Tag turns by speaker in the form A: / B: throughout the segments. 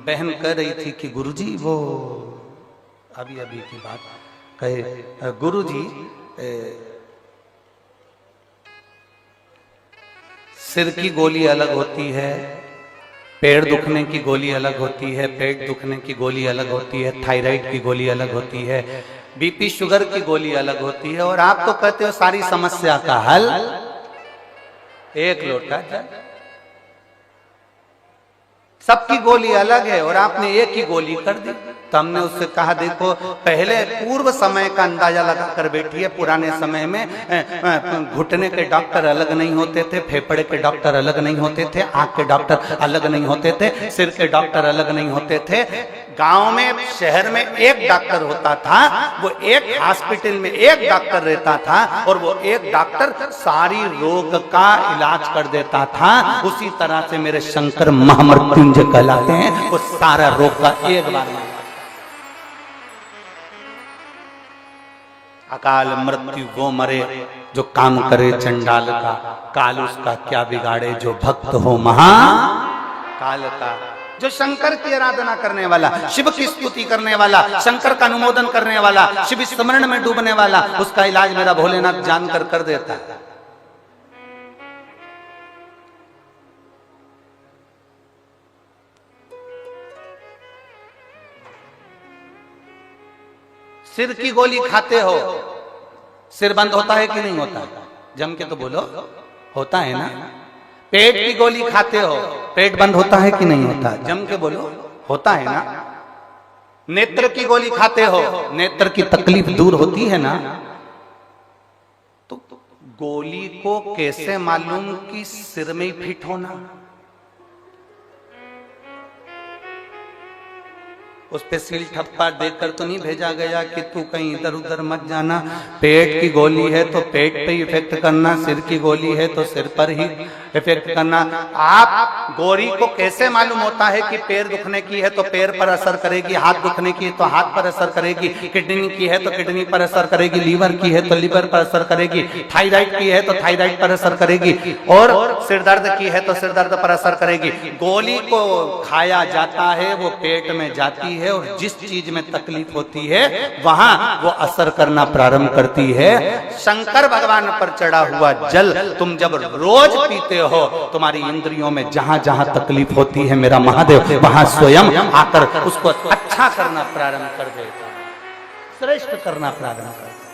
A: बहन कह रही थी कि गुरुजी वो अभी अभी की बात कहे, गुरुजी सिर की गोली अलग होती है, पेड़ दुखने की गोली अलग होती है, पेट दुखने की गोली अलग होती है, थायराइड की गोली अलग होती है, बीपी शुगर की गोली अलग होती है, और आप तो कहते हो सारी समस्या का हल एक लोटा चाय। सबकी गोली अलग है और आपने एक ही गोली कर दी। तो हमने उससे कहा देखो पहले पूर्व समय का अंदाजा लगा कर बैठिए। पुराने समय में घुटने के डॉक्टर अलग नहीं होते थे, फेफड़े के डॉक्टर अलग नहीं होते थे, आंख के डॉक्टर अलग नहीं होते थे, सिर के डॉक्टर अलग नहीं होते थे। गांव में शहर में एक डॉक्टर होता था, वो एक हॉस्पिटल में एक डॉक्टर रहता था और वो एक डॉक्टर सारी रोग का इलाज कर देता था। उसी तरह से मेरे शंकर महामृत्युंजय कहलाते हैं, वो सारा रोग का एक बार में अकाल मृत्यु वो मरे जो काम करे चंडाल का, काल उसका क्या बिगाड़े जो भक्त हो महा काल का। जो शंकर की आराधना करने वाला, शिव की स्तुति करने वाला, शंकर का अनुमोदन करने वाला, शिव स्मरण में डूबने वाला, उसका इलाज मेरा भोलेनाथ जानकर कर देता है। सिर की गोली खाते हो, सिर बंद होता है कि नहीं होता? जम के तो बोलो, होता है ना। पेट की गोली खाते हो, पेट बंद होता है कि नहीं होता? जम के बोलो, होता है ना। नेत्र की गोली खाते हो, नेत्र की तकलीफ दूर होती है ना। तो गोली को कैसे मालूम कि सिर में ही फिट होना? उस पे सील ठप्पा देकर तो नहीं भेजा गया कि तू कहीं इधर उधर मत जाना। पेट की गोली है तो पेट पे इफेक्ट करना, सिर की गोली है तो सिर पर ही इफेक्ट करना। आप गोली को कैसे मालूम होता है कि पैर दुखने की है तो पैर पर असर करेगी, हाथ दुखने की है तो हाथ पर असर करेगी, किडनी की है तो किडनी पर असर करेगी, लीवर की है तो लीवर पर असर करेगी, थायराइड की है तो थायराइड पर असर करेगी, और सिर दर्द की है तो सिर दर्द पर असर करेगी। गोली को खाया जाता है, वो पेट में जाती है और जिस चीज में तकलीफ होती है वहां वो असर करना प्रारंभ करती है। शंकर भगवान पर चढ़ा हुआ जल तुम जब रोज पीते हो, तुम्हारी इंद्रियों में जहां जहां तकलीफ होती है मेरा महादेव वहां स्वयं आकर उसको अच्छा करना प्रारंभ कर देता है, श्रेष्ठ करना प्रारंभ कर देता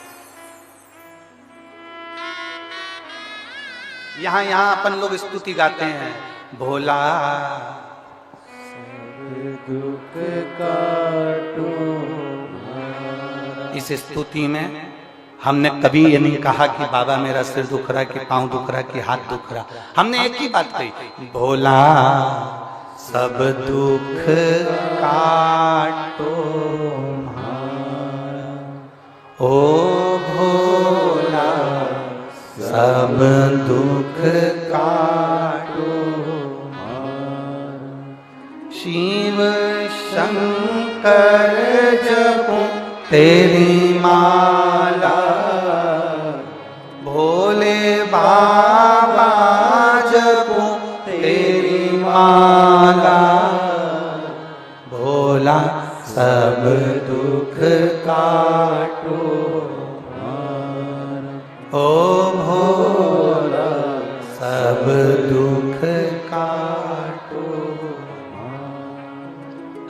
A: है। यहां अपन लोग स्तुति गाते हैं, भोला दुख काटो। इस स्तुति में हमने कभी ये नहीं कहा कि बाबा मेरा सिर दुख रहा, कि पांव दुख रहा, कि हाथ दुख रहा। हमने एक ही बात कही, भोला सब दुख काटो ओ भोला सब दुख काटो। शिव शंकर जपो तेरी माला, भोले बाबा जपो तेरी माला, भोला सब दुख काटो ओ भोला सब दुख काटो।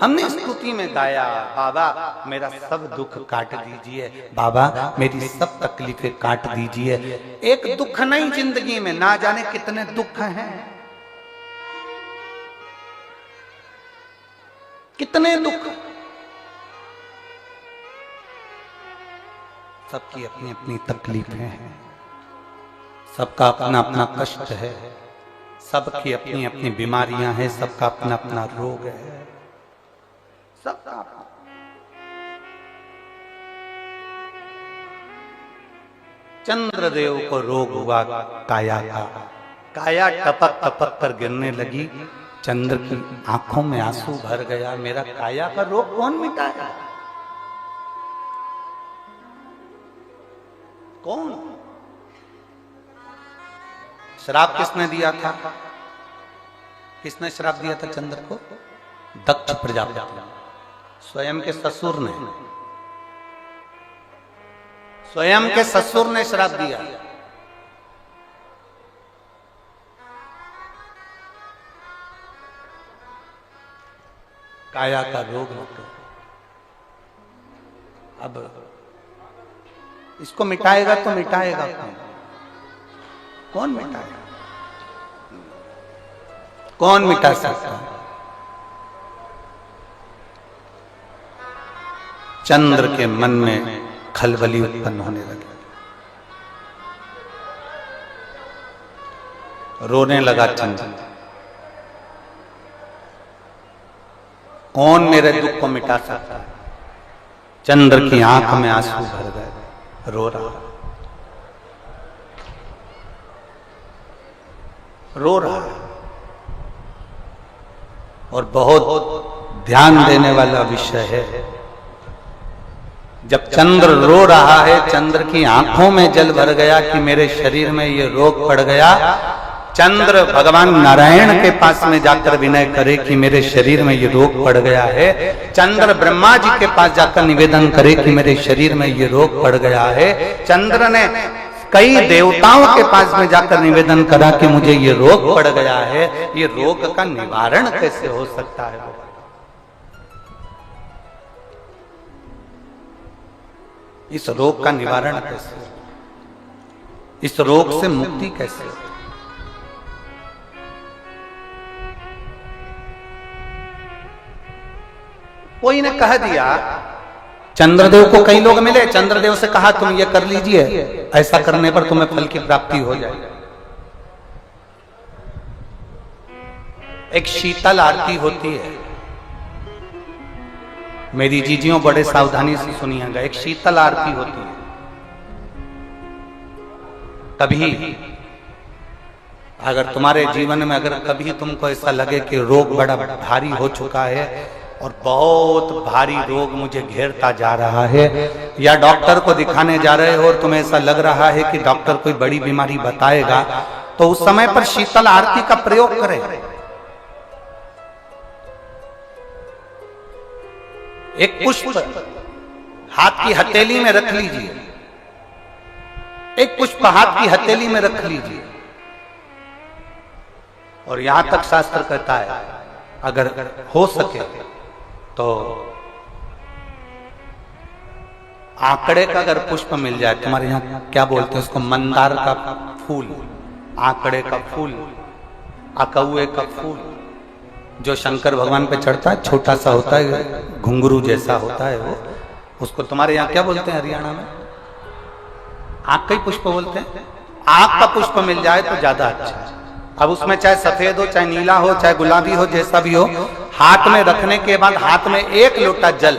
A: हमने स्तुति में गाया, बाबा मेरा सब दुख काट दीजिए, बाबा मेरी सब तकलीफें काट दीजिए। एक दुख नहीं जिंदगी में, ना जाने कितने दुख हैं, कितने दुख। सबकी अपनी अपनी तकलीफें हैं, सबका अपना अपना कष्ट है, सबकी अपनी अपनी बीमारियां हैं, सबका अपना अपना रोग है, सबका। चंद्रदेव को रोग हुआ काया का, काया टपक टपक कर गिरने लगी, चंद्र की आंखों में आंसू भर गया। मेरा काया का रोग कौन मिटाया? कौन? श्राप किसने दिया था? किसने श्राप दिया था चंद्र को? दक्ष प्रजापति, स्वयं के ससुर ने, स्वयं के ससुर ने श्राप दिया। काया का रोग लग गया। अब इसको मिटाएगा तो मिटाएगा कौन? कौन मिटाएगा? कौन मिटा सकता है? चंद्र के मन में खलबली उत्पन्न होने लगी, रोने लगा चंद्र। कौन मेरे दुख को मिटा सकता है? चंद्र की आंख में आंसू भर गए, रो रहा है और बहुत ध्यान देने वाला विषय है। जब चंद्र रो रहा है, चंद्र की आंखों में जल भर गया कि मेरे शरीर में ये रोग पड़ गया। चंद्र भगवान नारायण के पास में जाकर विनय करे कि मेरे शरीर में ये रोग पड़ गया है। चंद्र ब्रह्मा जी के पास जाकर निवेदन करे कि मेरे शरीर में ये रोग पड़ गया है। चंद्र ने कई देवताओं के पास में जाकर निवेदन करा कि मुझे ये रोग पड़ गया है, ये रोग का निवारण कैसे हो सकता है? इस रोग का निवारण कैसे? इस रोग से मुक्ति कैसे? कोई ने कह दिया, चंद्रदेव को कई लोग मिले, चंद्रदेव से कहा तुम ये कर लीजिए, ऐसा करने पर तुम्हें फल की प्राप्ति हो जाएगी। एक शीतल आरती होती है, मेरी जीजियों बड़े सावधानी से सुनिएगा। एक शीतल आरती होती है। कभी अगर तुम्हारे जीवन में अगर कभी तुमको ऐसा लगे कि रोग बड़ा भारी हो चुका है और बहुत भारी रोग मुझे घेरता जा रहा है, या डॉक्टर को दिखाने जा रहे हो और तुम्हें ऐसा लग रहा है कि डॉक्टर कोई बड़ी बीमारी बताएगा, तो उस समय पर शीतल आरती का प्रयोग करें। एक पुष्प हाथ की हथेली में रख लीजिए, एक पुष्प हाथ की हथेली में रख लीजिए, और यहां तक शास्त्र कहता है अगर हो सके तो आंकड़े का अगर पुष्प मिल जाए, तुम्हारे यहाँ क्या बोलते हैं उसको, मंदार का फूल, आंकड़े का फूल, अकौए का फूल, जो शंकर भगवान पे चढ़ता है, छोटा सा होता है, घुंघरू जैसा होता है वो, उसको तुम्हारे यहाँ क्या बोलते हैं हरियाणा में? आंख का ही पुष्प बोलते हैं। आंख का पुष्प मिल जाए तो ज्यादा अच्छा है। अब उसमें चाहे सफेद हो, चाहे नीला हो, चाहे गुलाबी हो, जैसा भी हो, हाथ में रखने के बाद हाथ में एक लोटा जल,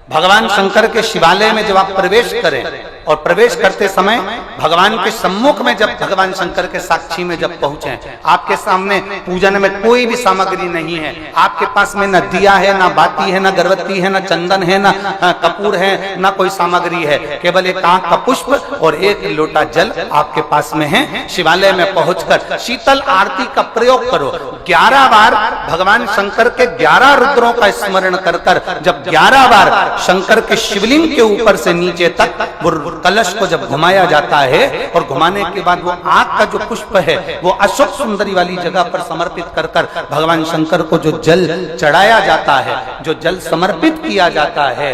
A: भगवान शंकर के शिवालय में जब आप प्रवेश करें और प्रवेश करते समय भगवान के सम्मुख में जब भगवान शंकर के साक्षी में जब पहुंचे, आपके सामने पूजन में कोई भी सामग्री नहीं है, आपके पास में न दिया है, ना बाती है, ना गर्भवती है, ना चंदन है, ना कपूर है, ना कोई सामग्री है, केवल एक आंख का पुष्प और एक लोटा जल आपके पास में है। शिवालय में पहुंचकर शीतल आरती का प्रयोग करो। 11 बार भगवान शंकर के 11 रुद्रों का स्मरण कर कर जब 11 बार शंकर के शिवलिंग के ऊपर से नीचे तक वो कलश को जब घुमाया जाता है, और घुमाने के बाद वो आंख का जो पुष्प है वो अशोक सुंदरी वाली जगह पर समर्पित कर कर भगवान शंकर को जो जल चढ़ाया जाता है, जो जल समर्पित किया जाता है,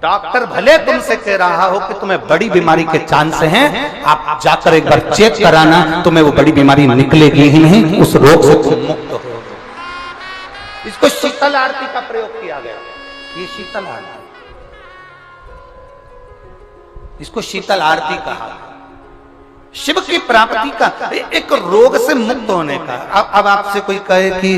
A: डॉक्टर भले तुमसे कह रहा हो कि तुम्हें बड़ी बीमारी के चांस हैं, आप जाकर एक बार चेक कराना, तुम्हें वो बड़ी बीमारी निकलेगी ही नहीं, उस रोग से तुम मुक्त हो। इसको शीतल आरती का प्रयोग किया गया। ये शीतल आरती, इसको शीतल आरती कहा। शिव की प्राप्ति का, एक रोग से मुक्त होने का। अब आपसे कोई कहे कि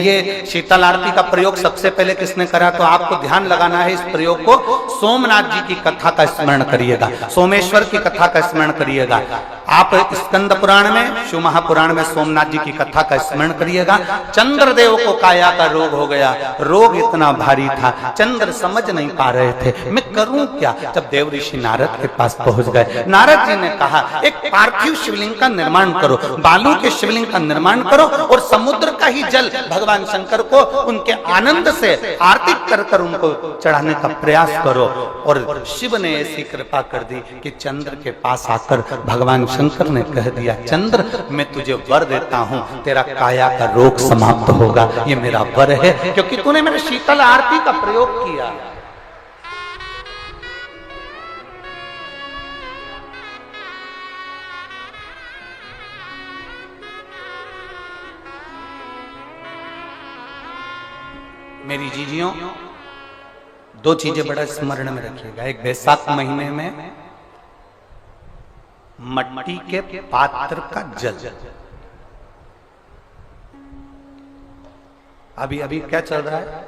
A: ये शीतल आरती का प्रयोग सबसे पहले किसने करा, तो आपको ध्यान लगाना है इस प्रयोग को। सोमनाथ जी की कथा का स्मरण करिएगा, सोमेश्वर की कथा का स्मरण करिएगा। आप स्कंद पुराण में, शिव महापुराण में सोमनाथ जी की कथा का स्मरण करिएगा। चंद्रदेव को काया का रोग हो गया, रोग इतना भारी था, चंद्र समझ नहीं पा रहे थे मैं करूं क्या। जब देव ऋषि नारद के पास पहुंच गए, नारद जी ने कहा एक पार्थिव शिवलिंग का निर्माण करो, बालू के शिवलिंग का निर्माण करो और समुद्र का ही जल भगवान शंकर को उनके आनंद से आरती कर कर उनको चढ़ाने का प्रयास करो। और शिव ने ऐसी कृपा कर दी कि चंद्र के पास आकर भगवान शंकर ने कह दिया, चंद्र मैं तुझे वर देता हूं, तेरा काया का रोग समाप्त होगा, ये मेरा वर है क्योंकि तूने मेरे शीतल आरती का प्रयोग किया। मेरी जीजियों, दो चीजें बड़ा स्मरण में रखिएगा। एक, बैसाख महीने में मट्टी के पात्र का जल, अभी अभी क्या चल रहा है,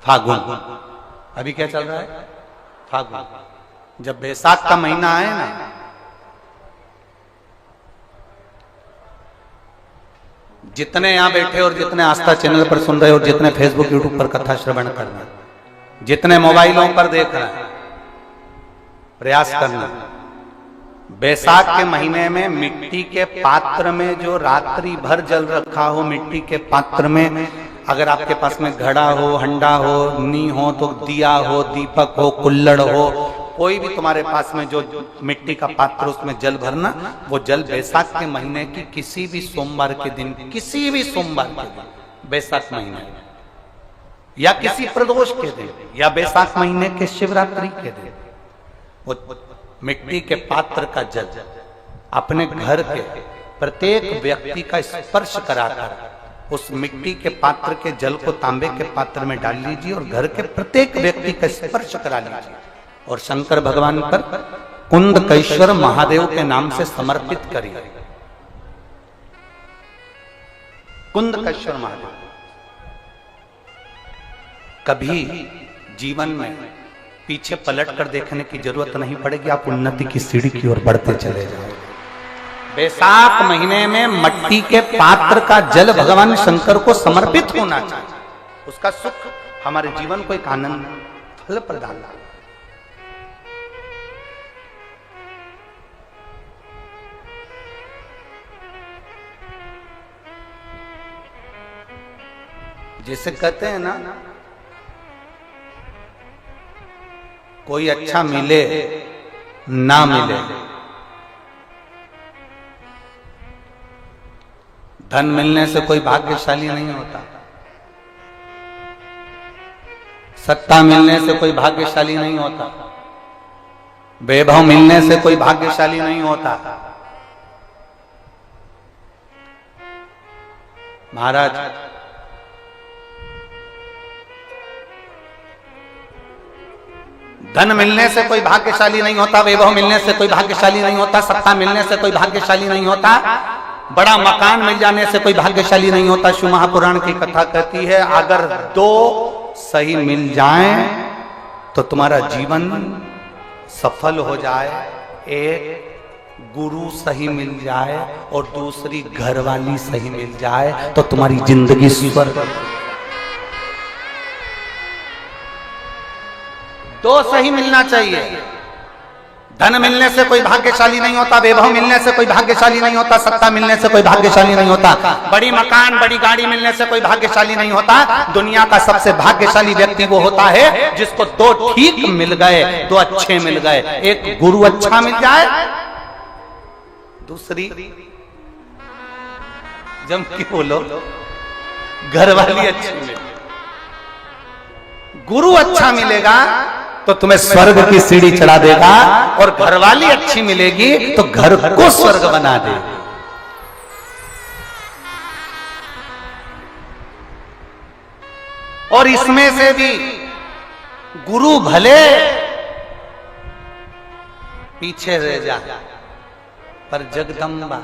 A: फागुन, अभी क्या चल रहा है, फागुन। जब बैसाख का महीना आए ना, जितने यहां बैठे और जितने आस्था चैनल पर सुन रहे हो, जितने फेसबुक यूट्यूब पर कथा श्रवण कर रहे हैं, जितने मोबाइलों पर देख रहे हैं, प्रयास करना, बैसाख के महीने में मिट्टी के पात्र में जो रात्रि भर जल रखा हो, मिट्टी के पात्र में, अगर आपके पास में घड़ा हो, हंडा हो, नी हो, तो दिया हो, दीपक हो, कुल्लड़ हो, कोई भी तुम्हारे पास में जो मिट्टी का पात्र, उसमें जल भरना। वो जल बैसाख के महीने की किसी भी सोमवार के दिन, किसी भी सोमवार के दिन, बैसाख महीने या किसी प्रदोष के दिन या बैसाख महीने के शिवरात्रि के दिन, वो मिट्टी के पात्र का जल अपने घर के प्रत्येक व्यक्ति का स्पर्श कराकर उस मिट्टी के पात्र के जल को तांबे के पात्र में डाल लीजिए और घर के प्रत्येक व्यक्ति का स्पर्श करा लीजिए और शंकर भगवान पर कुंदकेश्वर महादेव के नाम से समर्पित करिए। कुंदकेश्वर महादेव, कभी जीवन में पीछे पलट कर देखने की जरूरत नहीं पड़ेगी, आप उन्नति की सीढ़ी की ओर बढ़ते चले जाओगे। बैसाख महीने में मट्टी के पात्र का जल भगवान शंकर को समर्पित होना चाहिए, उसका सुख हमारे जीवन को एक आनंद फल प्रदान। जिसे कहते हैं ना, कोई अच्छा मिले ना मिले, धन मिलने से कोई भाग्यशाली नहीं होता, सत्ता मिलने से कोई भाग्यशाली नहीं होता, वैभव मिलने से कोई भाग्यशाली नहीं होता। महाराज, धन मिलने से कोई भाग्यशाली नहीं होता, वैभव मिलने से कोई भाग्यशाली नहीं होता, सत्ता मिलने से कोई भाग्यशाली नहीं होता, बड़ा मकान मिल जाने से कोई भाग्यशाली नहीं होता। शिव महापुराण की कथा कहती है, अगर दो सही मिल जाएं तो तुम्हारा जीवन सफल हो जाए, एक गुरु सही मिल जाए और दूसरी घरवाली सही मिल जाए तो तुम्हारी जिंदगी स्वर्ग। दो सही मिलना चाहिए। धन मिलने से कोई भाग्यशाली नहीं होता, वैभव मिलने से कोई भाग्यशाली नहीं होता, सत्ता मिलने से कोई भाग्यशाली नहीं होता, बड़ी मकान बड़ी गाड़ी मिलने से कोई भाग्यशाली नहीं होता। दुनिया का सबसे भाग्यशाली व्यक्ति वो होता है जिसको दो ठीक मिल गए, दो अच्छे मिल गए, एक गुरु अच्छा मिल जाए, दूसरी जम की बोलो घरवाली अच्छी मिले। गुरु अच्छा मिलेगा तो तुम्हें स्वर्ग की सीढ़ी चढ़ा देगा और घरवाली अच्छी मिलेगी तो घर को स्वर्ग बना देगी। और इसमें से भी गुरु भले पीछे रह जा, पर जगदम्बा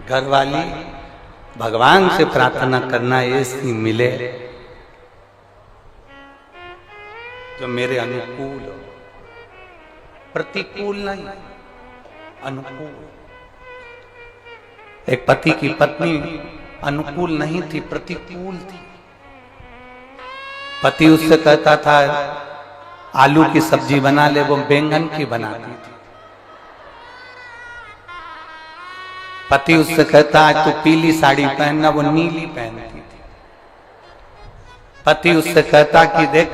A: घरवाली भगवान से प्रार्थना करना ऐसी मिले जो मेरे अनुकूल हो, प्रतिकूल नहीं, अनुकूल। एक पति की पत्नी अनुकूल नहीं थी, प्रतिकूल थी। पति उससे कहता था आलू की सब्जी बना ले, वो बैंगन की बनाती थी। पति उससे कहता आज तू पीली साड़ी पहनना, वो नीली पहनती थी। पति उससे कहता कि देख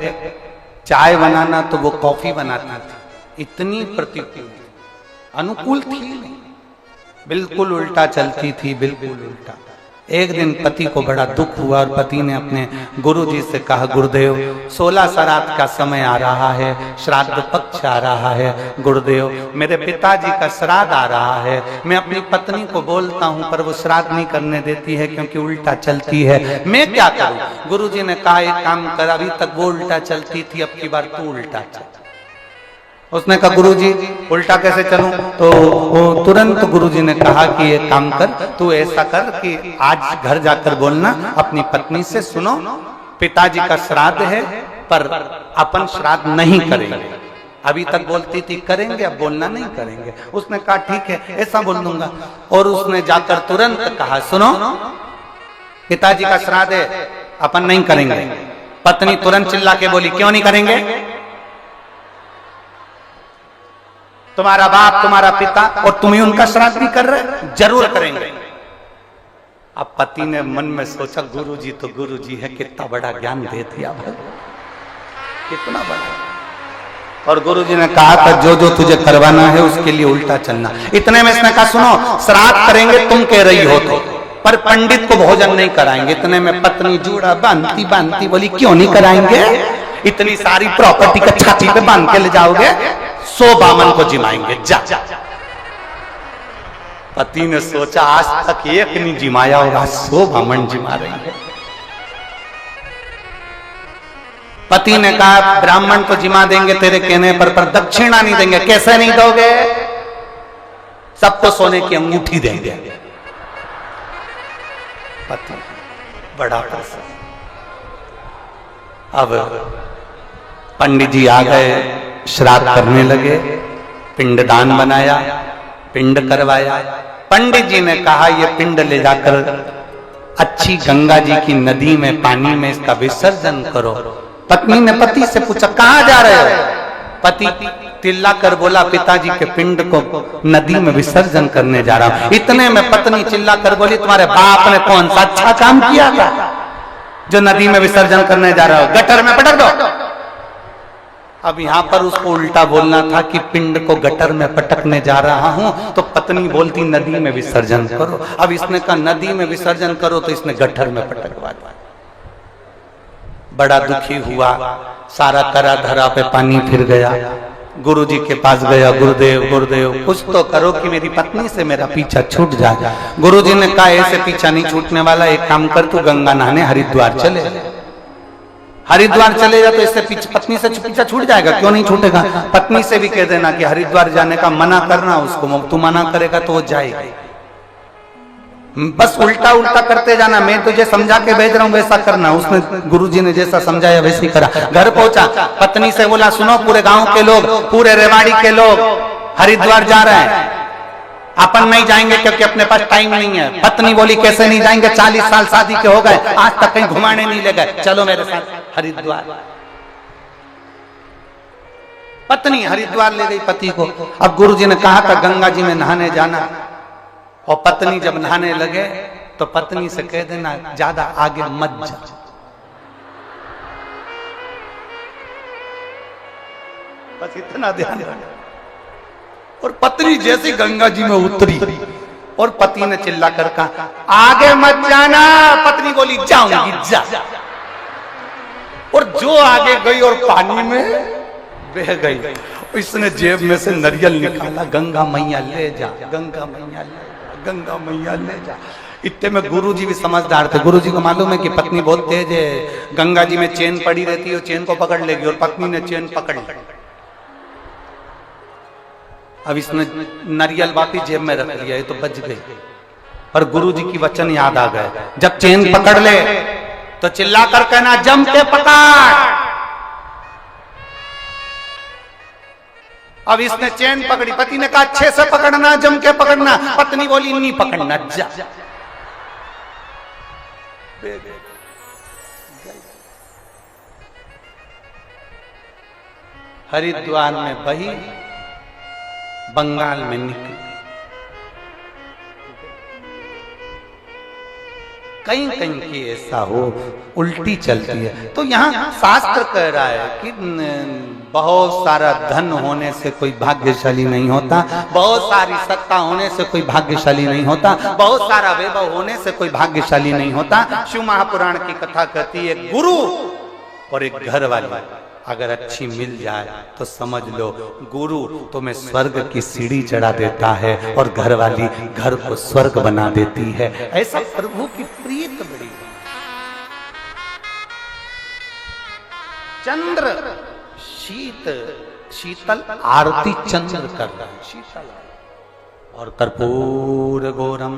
A: चाय बनाना, तो वो कॉफी बनाती थी। इतनी प्रतिकूल अनुकूल थी नहीं, बिल्कुल उल्टा चलती थी, बिल्कुल उल्टा। एक दिन पति को बड़ा दुख हुआ और पति ने अपने गुरुजी से कहा, गुरुदेव 16 श्राद्ध का समय आ रहा है, श्राद्ध पक्ष आ रहा है, गुरुदेव मेरे पिताजी का श्राद्ध आ रहा है। मैं अपनी पत्नी को बोलता हूं पर वो श्राद्ध नहीं करने देती है क्योंकि उल्टा चलती है, मैं क्या करूं? गुरुजी ने कहा एक काम कर, अभी तक वो उल्टा चलती थी, अब की बार तू उल्टा चल। उसने कहा गुरुजी उल्टा कैसे चलूं? तो वो तुरंत गुरुजी ने कहा कि एक काम कर, तू ऐसा कर कि आज घर जाकर बोलना अपनी पत्नी से, सुनो पिताजी का श्राद्ध है पर अपन श्राद्ध नहीं करेंगे। अभी तक बोलती थी करेंगे, अब बोलना नहीं करेंगे। उसने कहा ठीक है, ऐसा बोल दूंगा। और उसने जाकर तुरंत कहा सुनो पिताजी का श्राद्ध है, अपन नहीं करेंगे। पत्नी तुरंत चिल्ला के बोली क्यों नहीं करेंगे? तुम्हारा बाप, तुम्हारा पिता और तुम ही उनका श्राद्ध भी कर रहे, जरूर करेंगे। अब पति ने मन में सोचा गुरुजी तो गुरुजी है, कितना बड़ा ज्ञान दे दिया भाई, कितना बड़ा। और गुरुजी ने कहा था जो जो तुझे करवाना है उसके लिए उल्टा चलना। इतने में इसने कहा सुनो श्राद्ध करेंगे तुम कह रही हो तो, पर पंडित को भोजन नहीं कराएंगे। इतने में पत्नी जूड़ा बांधती बांधती बोली क्यों नहीं कराएंगे? इतनी सारी प्रॉपर्टी का छाती पे बांध के ले जाओगे, 100 बामन को जिमाएंगे जा। पति ने सोचा आज तक एक नहीं जिमाया और आज 100 बामन जिमा रही है। पति ने कहा ब्राह्मण तो जिमा देंगे तेरे कहने पर दक्षिणा नहीं देंगे। कैसे नहीं दोगे? सबको सोने की अंगूठी देंगे। पति बड़ा प्रसन्न। अब पंडित जी आ गए, श्राद्ध करने लगे, पिंडदान बनाया, पिंड करवाया। पंडित जी ने कहा ये पिंड ले जाकर अच्छी गंगा जी की नदी में पानी में इसका विसर्जन करो। पत्नी ने पति से पूछा कहां जा रहे हो? पति तिल्ला कर बोला पिताजी के पिंड को नदी में विसर्जन करने जा रहा हूं। इतने में पत्नी चिल्ला कर बोली तुम्हारे बाप ने कौन सा अच्छा काम किया था जो नदी में विसर्जन करने जा रहा हो? गटर में पटक दो। अब यहां पर उसको उल्टा बोलना था कि पिंड को गटर में पटकने जा रहा हूं, तो पत्नी बोलती नदी में विसर्जन करो। अब इसने कहा नदी में विसर्जन करो, तो इसने गटर में पटकवा दिया। बड़ा दुखी हुआ, सारा करा धरा पे पानी फिर गया। गुरुजी के पास गया, गुरुदेव गुरुदेव कुछ तो करो कि मेरी पत्नी से मेरा पीछा छूट जाए। गुरुजी ने कहा ऐसे पीछा नहीं छूटने वाला, एक काम कर तू गंगा नहाने हरिद्वार चले। हरिद्वार चले जा तो इससे पत्नी से पीछा छूट जाएगा। क्यों नहीं छूटेगा? पत्नी से भी कह देना कि हरिद्वार जाने का मना करना उसको, तू मना करेगा तो वो जाएगी। बस उल्टा उल्टा करते जाना, मैं तुझे समझा के भेज रहा हूं वैसा करना। उसने गुरुजी ने जैसा समझाया वैसे ही करा। घर पहुंचा, पत्नी से बोला सुनो पूरे गांव के लोग, पूरे रेवाड़ी के लोग हरिद्वार जा रहे हैं, अपन नहीं जाएंगे क्योंकि अपने पास टाइम नहीं है। पत्नी बोली कैसे नहीं जाएंगे? 40 साल शादी के हो गए, आज तक कहीं घुमाने नहीं ले गए, चलो मेरे साथ हरिद्वार। पत्नी हरिद्वार ले गई पति को। अब गुरुजी ने कहा था गंगा जी में नहाने जाना, और पत्नी जब नहाने लगे तो पत्नी से कह देना ज्यादा आगे मत जा। बस इतना ध्यान रखना। और पत्नी जैसी गंगा जी में उतरी और पति ने चिल्ला कर कहा आगे मत जाना। पत्नी बोली जाऊंगी जा। और जो आगे गई और पानी में बह गई। इसने जेब में से नारियल निकाला, गंगा मैया ले जा, गंगा मैया ले जा, गंगा मैया ले जा। इतने में गुरुजी भी समझदार थे। गुरुजी को मालूम है कि पत्नी बहुत तेज है, गंगा जी में चेन पड़ी रहती है, चेन को पकड़ लेगी। और पत्नी ने चेन पकड़ ली। अब इसने नारियल वापिस जेब में रख लिया, ये तो बच गई। पर गुरुजी की वचन याद आ गए, जब चेन पकड़ ले तो चिल्लाकर कहना जम के पकड़। अब इसने चेन पकड़ी, पति ने कहा अच्छे से पकड़ना, जम के पकड़ना। पत्नी बोली नहीं पकड़ना जा। हरिद्वार में बही, बंगाल में निकली। कहीं कहीं की ऐसा हो उल्टी चलती है। तो यहाँ शास्त्र कह रहा है कि बहुत सारा धन होने से कोई भाग्यशाली नहीं होता, बहुत सारी सत्ता होने से कोई भाग्यशाली नहीं होता, बहुत सारा वैभव होने से कोई भाग्यशाली नहीं होता। शिव महापुराण की कथा कहती है गुरु और एक घर वाली अगर अच्छी मिल जाए तो समझ लो गुरु तुम्हें स्वर्ग की सीढ़ी चढ़ा देता है और घर वाली घर को स्वर्ग बना देती है। ऐसा प्रभु की प्रीत बड़ी। चंद्र शीतल आरती चंद्र कर रहा है, शीतल और कर्पूर गौरम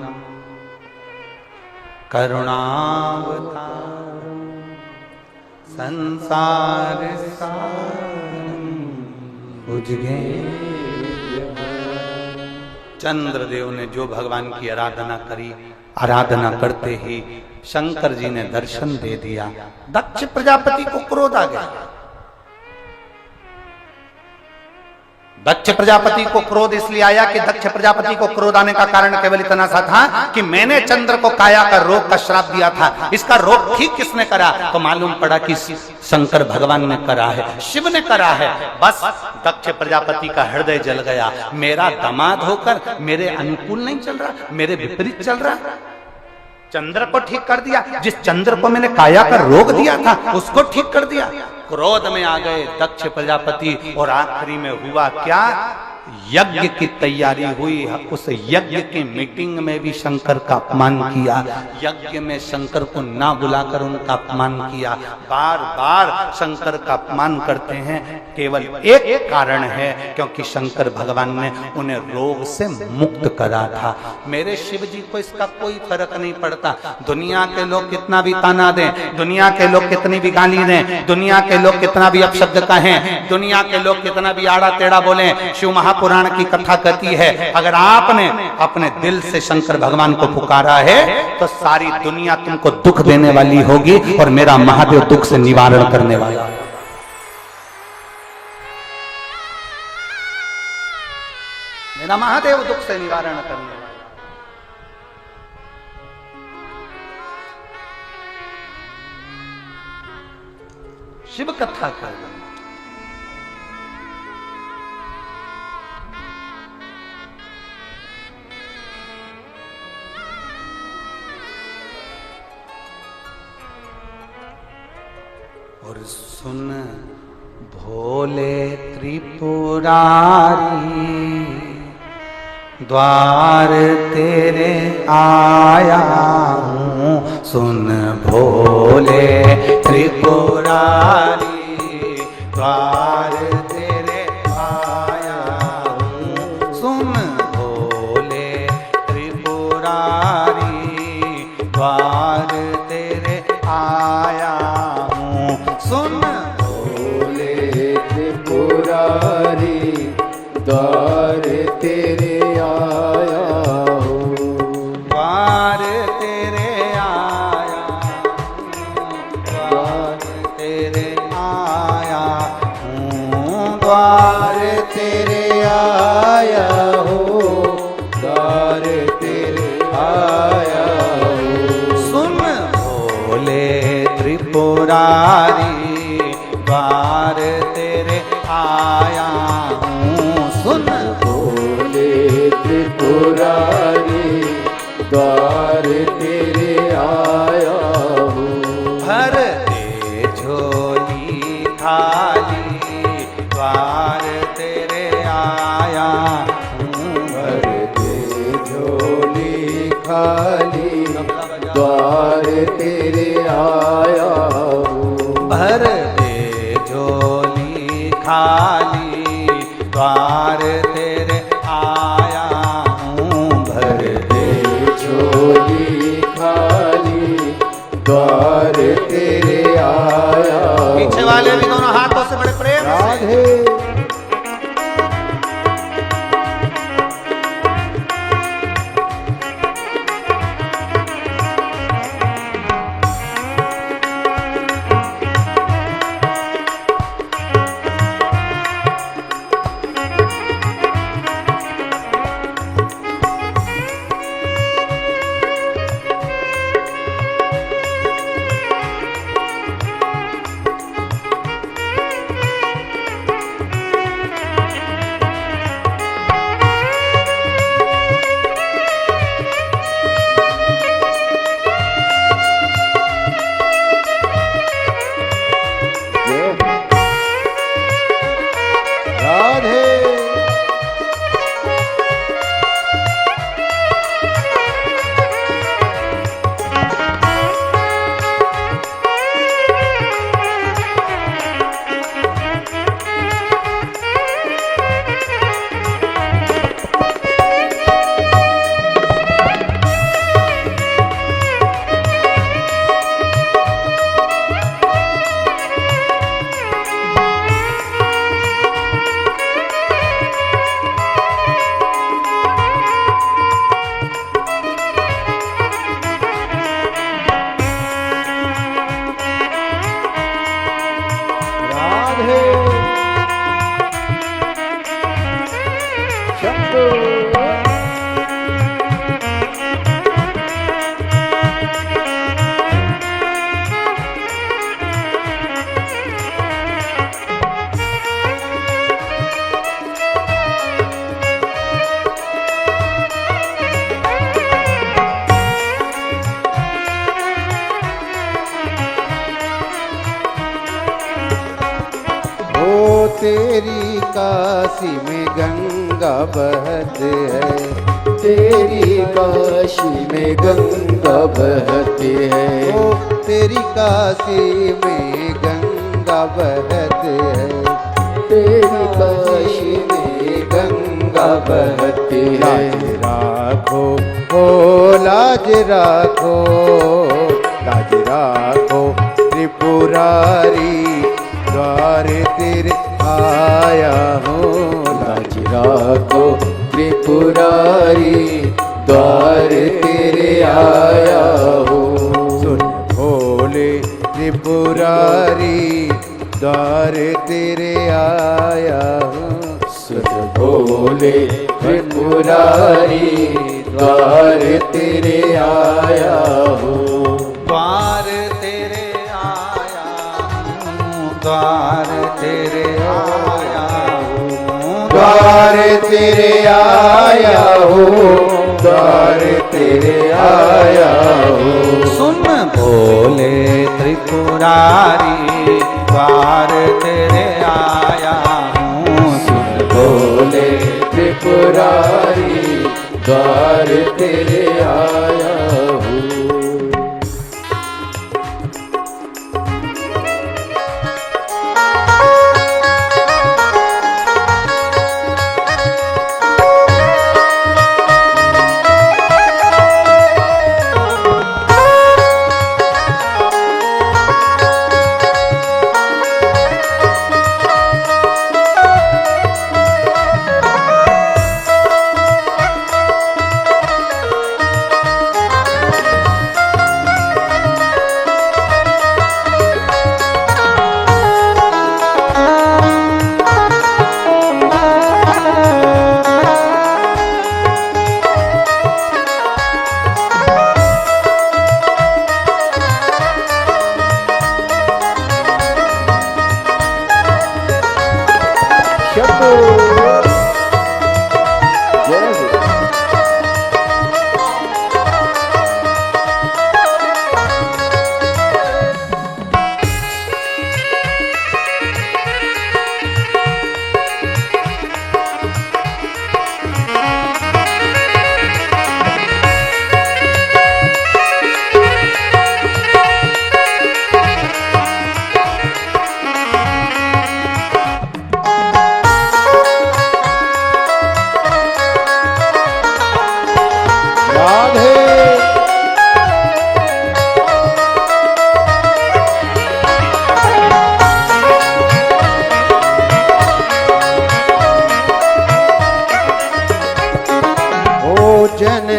A: करुणावतारम संसार सारम भुजगे। चंद्रदेव ने जो भगवान की आराधना करी, आराधना करते ही शंकर जी ने दर्शन दे दिया। दक्ष प्रजापति को क्रोध आ गया। दक्ष प्रजापति को क्रोध इसलिए आया कि दक्ष प्रजापति को क्रोध आने का कारण केवल इतना सा था कि मैंने चंद्र को काया का रोग का श्राप दिया था, इसका रोग ठीक किसने करा? तो मालूम पड़ा कि शंकर भगवान ने करा है, शिव ने करा है। बस दक्ष प्रजापति का हृदय जल गया। मेरा दामाद होकर मेरे अनुकूल नहीं चल रहा, मेरे विपरीत चल रहा। चंद्र को ठीक कर दिया, जिस चंद्र को मैंने काया का रोग दिया था उसको ठीक कर दिया। क्रोध में आ गए दक्ष प्रजापति और आखिरी में हुआ क्या? यज्ञ की तैयारी हुई। उस यज्ञ की मीटिंग में भी शंकर का अपमान किया, यज्ञ में शंकर को ना बुलाकर उनका अपमान किया। बार बार शंकर का अपमान करते हैं, केवल एक कारण है, क्योंकि शंकर भगवान ने उन्हें रोग से मुक्त करा था। मेरे शिव जी को इसका कोई फर्क नहीं पड़ता। दुनिया के लोग कितना भी ताना दें, दुनिया के लोग कितनी भी गाली दें, दुनिया के लोग कितना भी अपशब्द कहें, दुनिया के लोग कितना भी आड़ा टेढ़ा बोलें, शिव महापुराण की कथा कहती है अगर आपने अपने दिल से शंकर भगवान को पुकारा है तो सारी दुनिया तुमको दुख देने वाली होगी और मेरा महादेव दुख से निवारण करने वाला है। मेरा महादेव दुख से निवारण करने वाला। शिव कथा कर और सुन भोले त्रिपुरारी द्वार तेरे आया हूँ। सुन भोले त्रिपुरारी द्वार तेरे आया हूँ। सुन भोले त्रिपुरारी द्वार तेरे आया हूँ। सुन
B: भोले त्रिपुरारी द्वार तेरे आया हूँ।
A: द्वार तेरे आया, द्वार तेरे आया हूँ। द्वार
B: तेरे आया हूँ, द्वार तेरे आया हूँ।
A: सुन भोले त्रिपुरारी द्वार तेरे आया हूँ। सुन
B: भोले त्रिपुरारी द्वार तेरे आया हूँ।
A: भर दे झोली थाली द्वार तेरे आया हूँ।
B: भर दे झोली खाली द्वार तेरे आया हूँ।
A: भर दे झोली खाली द्वार तेरे आया हूँ। भर दे
B: झोली खाली द्वार तेरे आया हूँ।
A: पीछे वाले भी दोनों हाथों से बड़े प्रेम से।
B: राधे तेरी काशी में गंगा बहती है, तेरी काशी में गंगा बहती है, ओ तेरी काशी में गंगा बहती है, तेरी काशी में गंगा बहती है। लाज राखो ओ लाज राखो, लाज राखो त्रिपुरारी, द्वार तेरे आया हूँ। लाज राखो त्रिपुरारी, द्वार तेरे आया हूँ। सुन भोले त्रिपुरारी, द्वार तेरे आया हूँ। सुन भोले त्रिपुरारी, द्वार तेरे आया हूँ।
A: द्वार तेरे आया हूँ, द्वार तेरे आया हूँ,
B: द्वार तेरे आया हूँ, द्वार तेरे आया हूँ।
A: सुन भोले त्रिपुरारी, द्वार तेरे आया हूँ।
B: सुन भोले त्रिपुरारी, द्वार तेरे आया हूँ।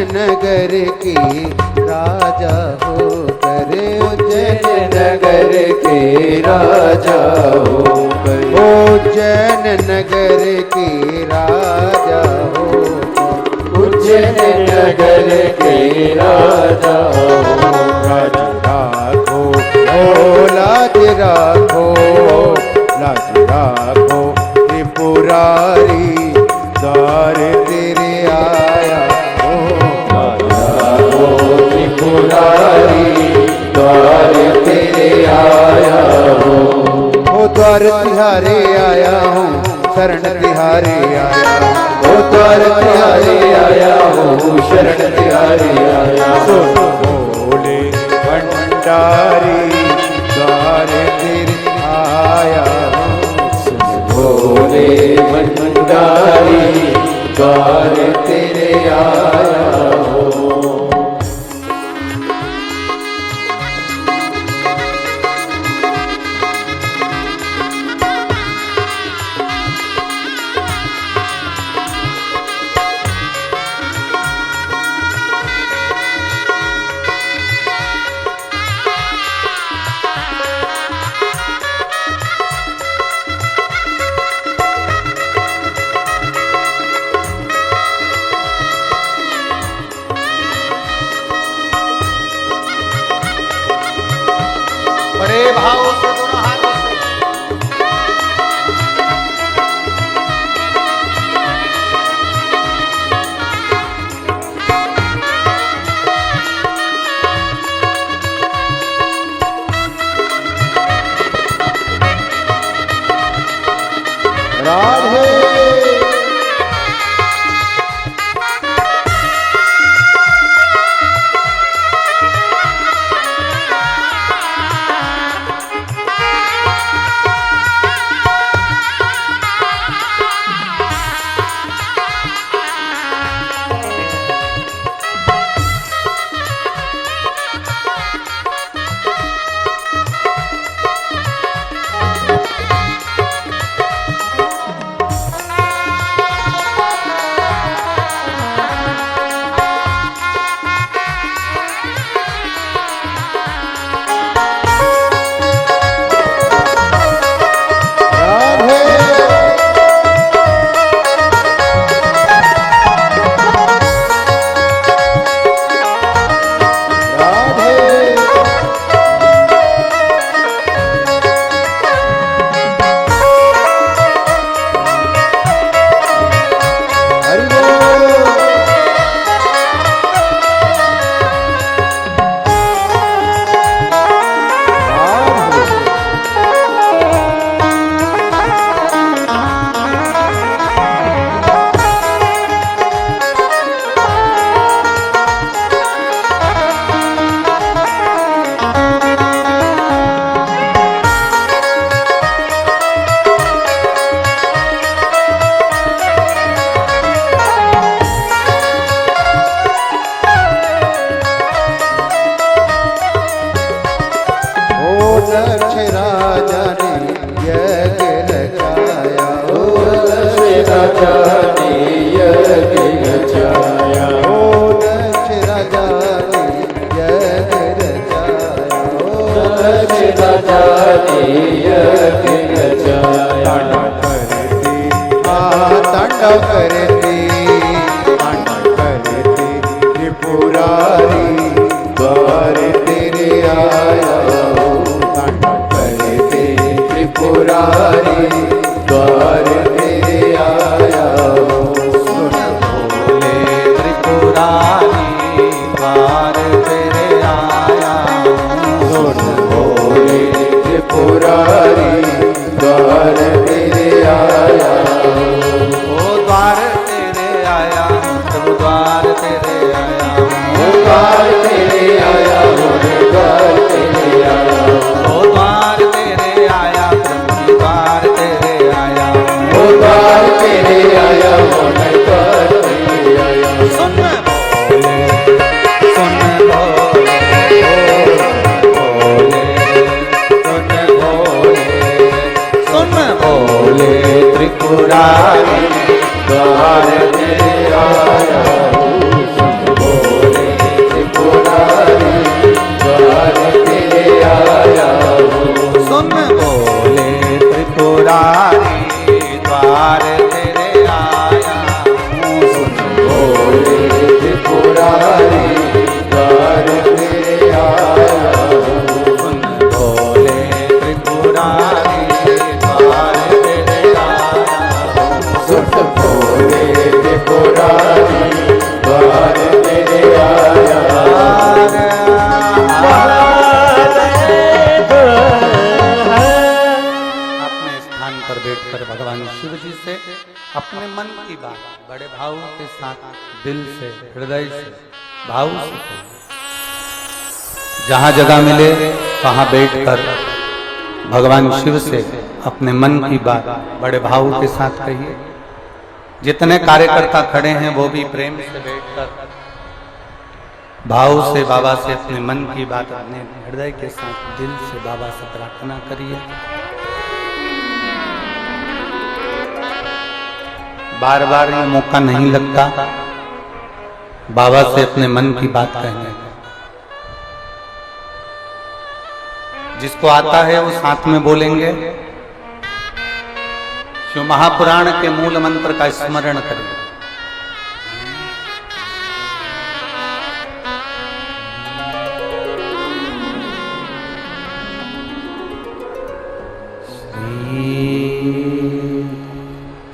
B: नगर के राजा हो करे, उज्जैन नगर के राजा हो करे, उज्जैन नगर के राजा हो, उज्जैन नगर के राजा हो। लाज राखो ओ लाज राखो, लाज राखो त्रिपुरारी, द्वार तेरे आया हो। त्रिपुरारी, द्वार तेरे आया हो। ओ द्वार तिहारे आया हूँ, शरण तिहारे आया हूँ, ओ द्वार तिहारे आया हूँ, शरण तिहारे आया हूँ। भोले भंडारी, द्वार तेरे आया हूँ। भोले भंडारी, द्वार तेरे आया हो।
A: बड़े भाव से दोनों हाथों से
B: राजा ने यज्ञ रचाया ओ दक्ष राजा ने यज्ञ रचाया ओ दक्ष राजा ने यज्ञ रचाया तांडव करते त्रिपुरारी द्वार तेरे आया हो तांडव करते त्रिपुरारी द्वार तेरे आया हो
A: सुन भोले त्रिपुरारी द्वार तेरे आया
B: सुन भोले त्रिपुरारी द्वार तेरे आया
A: ओ द्वार तेरे आया प्रभु द्वार तेरे आया
B: द्वार तेरे आया द्वार तेरे आया
A: ओ द्वार तेरे आया प्रभु द्वार तेरे आया
B: द्वार तेरे आया द्वार तेरे आया
A: सुन भोले सुन भोले भोले सुन भोले सुन भोले त्रिपुरारी
B: द्वार तेरे आया सुन भोले त्रिपुरारी द्वार तेरे आया
A: सुन भोले त्रिपुरारी द्वार तेरे आया
B: सुन भोले त्रिपुरारी द्वार तेरे आया
A: सुन भोले त्रिपुरारी द्वार तेरे आया
B: सुन भोले त्रिपुरारी द्वार तेरे आया
A: अपने स्थान पर बैठकर भगवान शिव जी से अपने मन की बात बड़े भाव के साथ दिल से हृदय से भाव से जहाँ जगह मिले वहाँ बैठकर भगवान शिव से अपने मन की बात बड़े भाव के साथ कहिए। जितने कार्यकर्ता खड़े हैं वो भी प्रेम से बैठकर भाव से बाबा से अपने मन की बात अपने हृदय के साथ दिल से बाबा से प्रार्थना करिए। बार बार ये मौका नहीं लगता बाबा से अपने मन की बात कहने का। जिसको आता है वो साथ में बोलेंगे। शिव महापुराण के मूल मंत्र का स्मरण करें।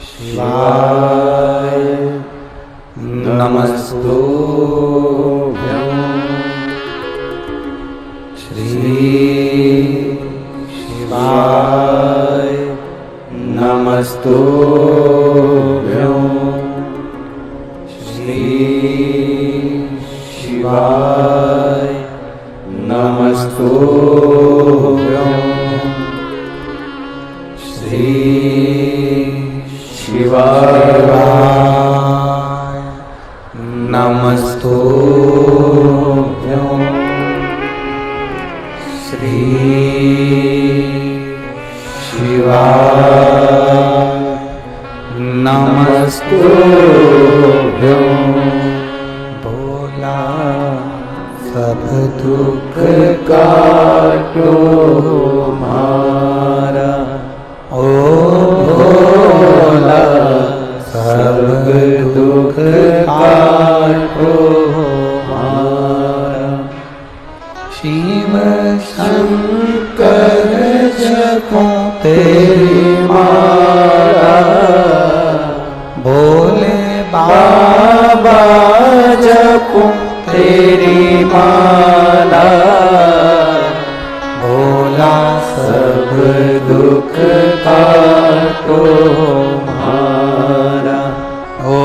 A: शिवाय नमस्तुभ्यं श्री शिवाय नमस्तुभ्यं श्री शिवाय नमस्तुभ्यं श्री शिवाय नमस्तुभ्यं श्री शिवाय नमस्तुभ्यं भोला सब दुख काटो मारा ओ भोला सब दुख काटो मारा शिव शंकर जपो तेरी माला भोले बाबा जपो तेरी माला भोला सब दुख काटो मारा ओ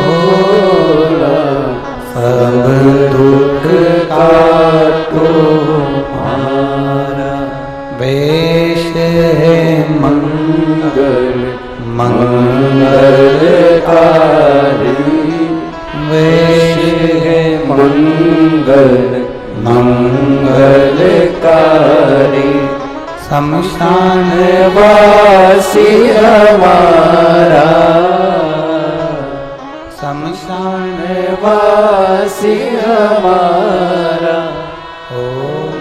A: भोला सब दुख काटो मारा वेश है मंगल मंगलकारी वेश है मंगल मंगलकारी शमशान वासी हमारा शमशान
B: वासी हमारा ओ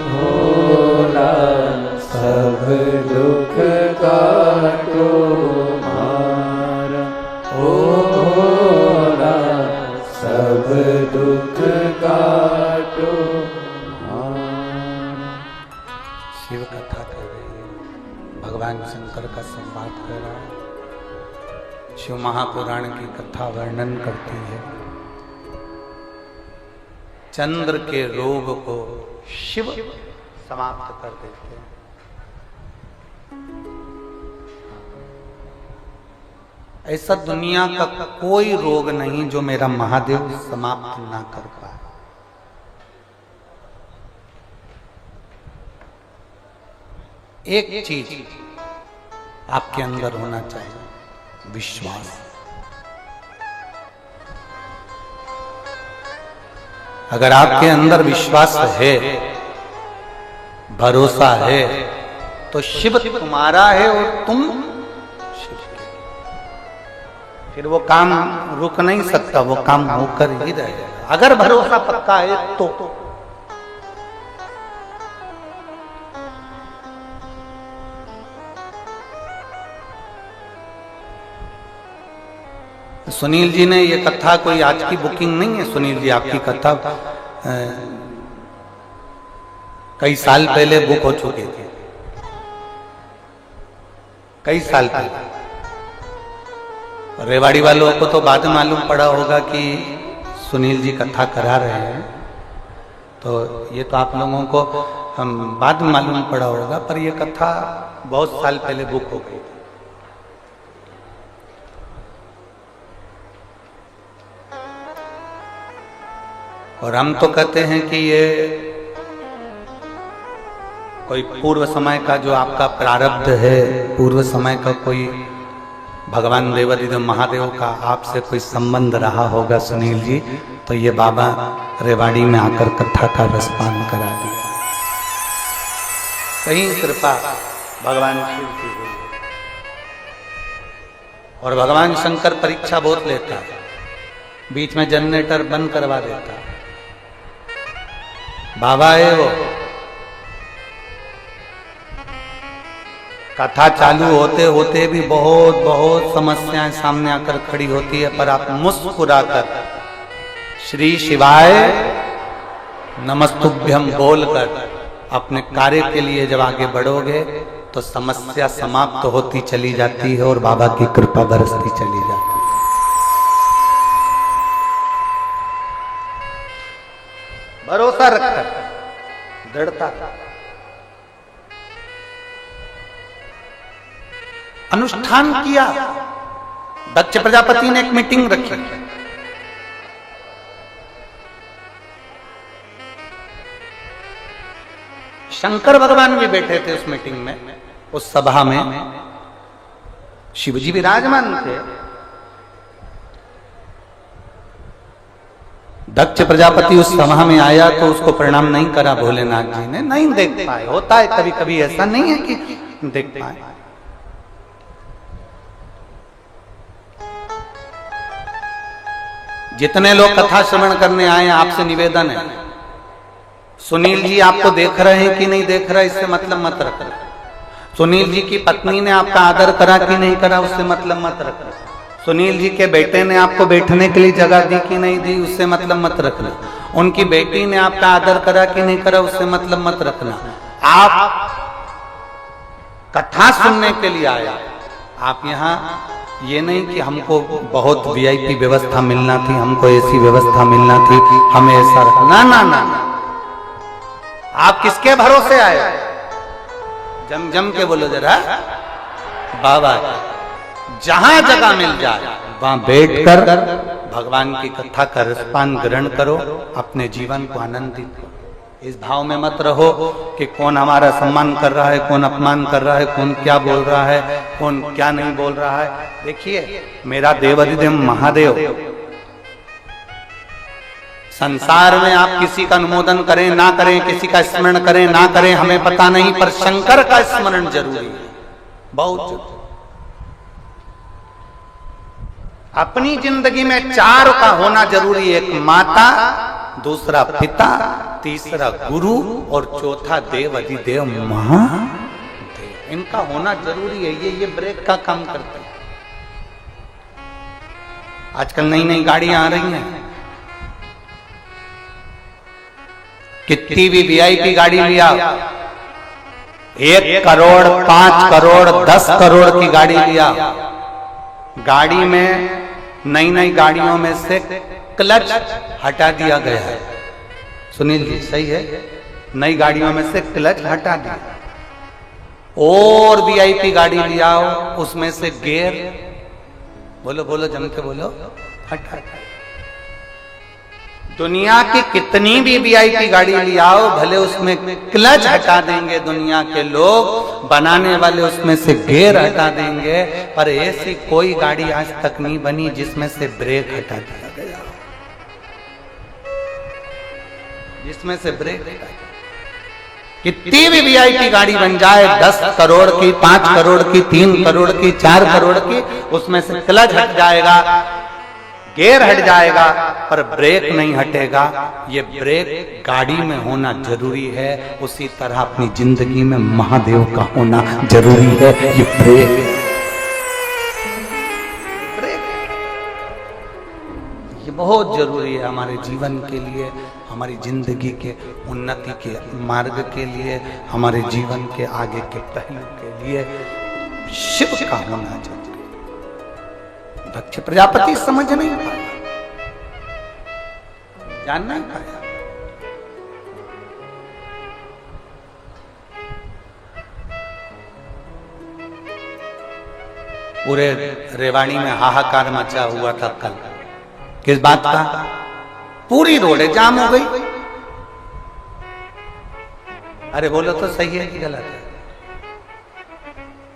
B: भोला, सब दुख काटो हमारा ओ भोला, सब दुख काटो हमारा।
A: शिव कथा कर रही है, भगवान शंकर का संवाद कर रहा है। शिव महापुराण की कथा वर्णन करती है चंद्र के रोग को शिव समाप्त कर देते हैं। ऐसा दुनिया का कोई रोग नहीं जो मेरा महादेव समाप्त ना कर पाए। एक चीज आपके अंदर होना चाहिए, विश्वास। अगर आपके अंदर विश्वास है, भरोसा है, तो शिव तुम्हारा है और तुम शिव के। फिर वो काम रुक नहीं सकता, वो काम होकर ही रहेगा अगर भरोसा पक्का है तो। सुनील जी ने ये कथा, कोई आज की बुकिंग नहीं है सुनील जी, आपकी कथा कई साल पहले बुक हो चुकी थी, कई साल पहले। रेवाड़ी वालों को तो बाद में मालूम पड़ा होगा कि सुनील जी कथा करा रहे हैं, तो ये तो आप लोगों को बाद में मालूम पड़ा होगा, पर ये कथा बहुत साल पहले बुक हो गई थी। और हम तो कहते हैं कि ये कोई पूर्व समय का जो आपका प्रारब्ध है, पूर्व समय का कोई भगवान देवादिदेव महादेव का आपसे कोई संबंध रहा होगा सुनील जी, तो ये बाबा रेवाड़ी में आकर कथा का रसपान करा दिया। कहीं कृपा भगवान शिव की हुई। और भगवान शंकर परीक्षा बहुत लेता है, बीच में जनरेटर बंद करवा देता है। बाबा है वो, कथा चालू होते होते भी बहुत बहुत समस्याएं सामने आकर खड़ी होती है, पर आप मुस्कुराकर श्री शिवाय नमस्तुभ्यम बोलकर अपने कार्य के लिए जब आगे बढ़ोगे तो समस्या समाप्त होती चली जाती है और बाबा की कृपा बरसती चली जाती है। भरोसा रखकर, दृढ़ता। अनुष्ठान किया। दक्ष प्रजापति ने एक मीटिंग रखी, शंकर भगवान भी बैठे थे उस मीटिंग में, उस सभा में शिवजी विराजमान थे। दक्ष प्रजापति उस सभा में आया तो उसको प्रणाम नहीं करा भोलेनाथ जी ने, नहीं देख पाए। होता है कभी कभी, ऐसा नहीं है कि देख पाए। जितने लोग कथा श्रवण करने आए, आपसे निवेदन है, सुनील जी आपको देख रहे हैं कि नहीं देख रहा, इससे मतलब मत रखना। सुनील जी की पत्नी ने आपका आदर करा कि नहीं करा, उससे मतलब मत रखना। सुनील जी के बेटे ने आपको बैठने के लिए जगह दी कि नहीं दी, उससे मतलब मत रखना। उनकी बेटी ने आपका आदर करा कि नहीं करा, उससे मतलब मत रखना। आप कथा सुनने के लिए आए, आप यहाँ ये नहीं कि हमको बहुत वीआईपी व्यवस्था मिलना थी, हमको ऐसी व्यवस्था मिलना थी, हमें ऐसा रखना। ना ना, आप किसके भरोसे आए? जम जम के बोलो जरा, बाबा जहां जगह मिल जाए वहां बैठकर भगवान की कथा का रसपान ग्रहण करो, अपने जीवन को आनंदित करो। इस भाव में मत रहो कि कौन हमारा सम्मान कर रहा है, कौन अपमान कर रहा है, कौन क्या बोल रहा है, कौन क्या नहीं बोल रहा है। देखिए, मेरा देवादिदेव महादेव, संसार में आप किसी का अनुमोदन करें ना करें, किसी का स्मरण करें ना करें, हमें पता नहीं, पर शंकर का स्मरण जरूरी है, बहुत जरूरी। अपनी जिंदगी में चार का होना जरूरी है। एक माता, दूसरा पिता, तीसरा गुरु और चौथा देव अधिदेव महादेव। इनका होना जरूरी है। ये ब्रेक का काम करते हैं। आजकल नई नई गाड़ियां आ रही हैं, कितनी भी वीआईपी गाड़ी लिया, 1 करोड़ 5 करोड़ 10 करोड़ की गाड़ी लिया, गाड़ी में नई नई गाड़ियों में से क्लच हटा दिया गया है। सुनील जी सही है, नई गाड़ियों में से क्लच हटा दिया। और वीआईपी गाड़ी लिया हो, उसमें से गियर, बोलो बोलो जम के बोलो, हटा। दुनिया की कितनी भी वीआईपी गाड़ी लिया हो, भले उसमें क्लच हटा देंगे दुनिया के लोग, बनाने वाले उसमें से गियर हटा देंगे, पर ऐसी कोई गाड़ी आज तक नहीं बनी जिसमें से ब्रेक हटा दिया गया, जिसमें से ब्रेक हटा। कितनी भी वीआईपी गाड़ी बन जाए, 10 करोड़ की, 5 करोड़ की, 3 करोड़ की, 4 करोड़ की, उसमें से क्लच हट जाएगा, गियर हट जाएगा, पर ब्रेक नहीं हटेगा। ये ब्रेक गाड़ी में होना जरूरी है। उसी तरह अपनी जिंदगी में महादेव का होना जरूरी है। ये ब्रेक ये बहुत जरूरी है हमारे जीवन के लिए, हमारी जिंदगी के उन्नति के मार्ग के लिए, हमारे जीवन के आगे के पहलू के लिए शिव का होना चाहिए। दक्ष प्रजापति समझ नहीं पाया, जान नहीं पाया। पूरे रेवाड़ी में हाहाकार मचा हुआ था कल। किस बात का? पूरी रोडें जाम हो गई। अरे बोलो तो सही है कि गलत है?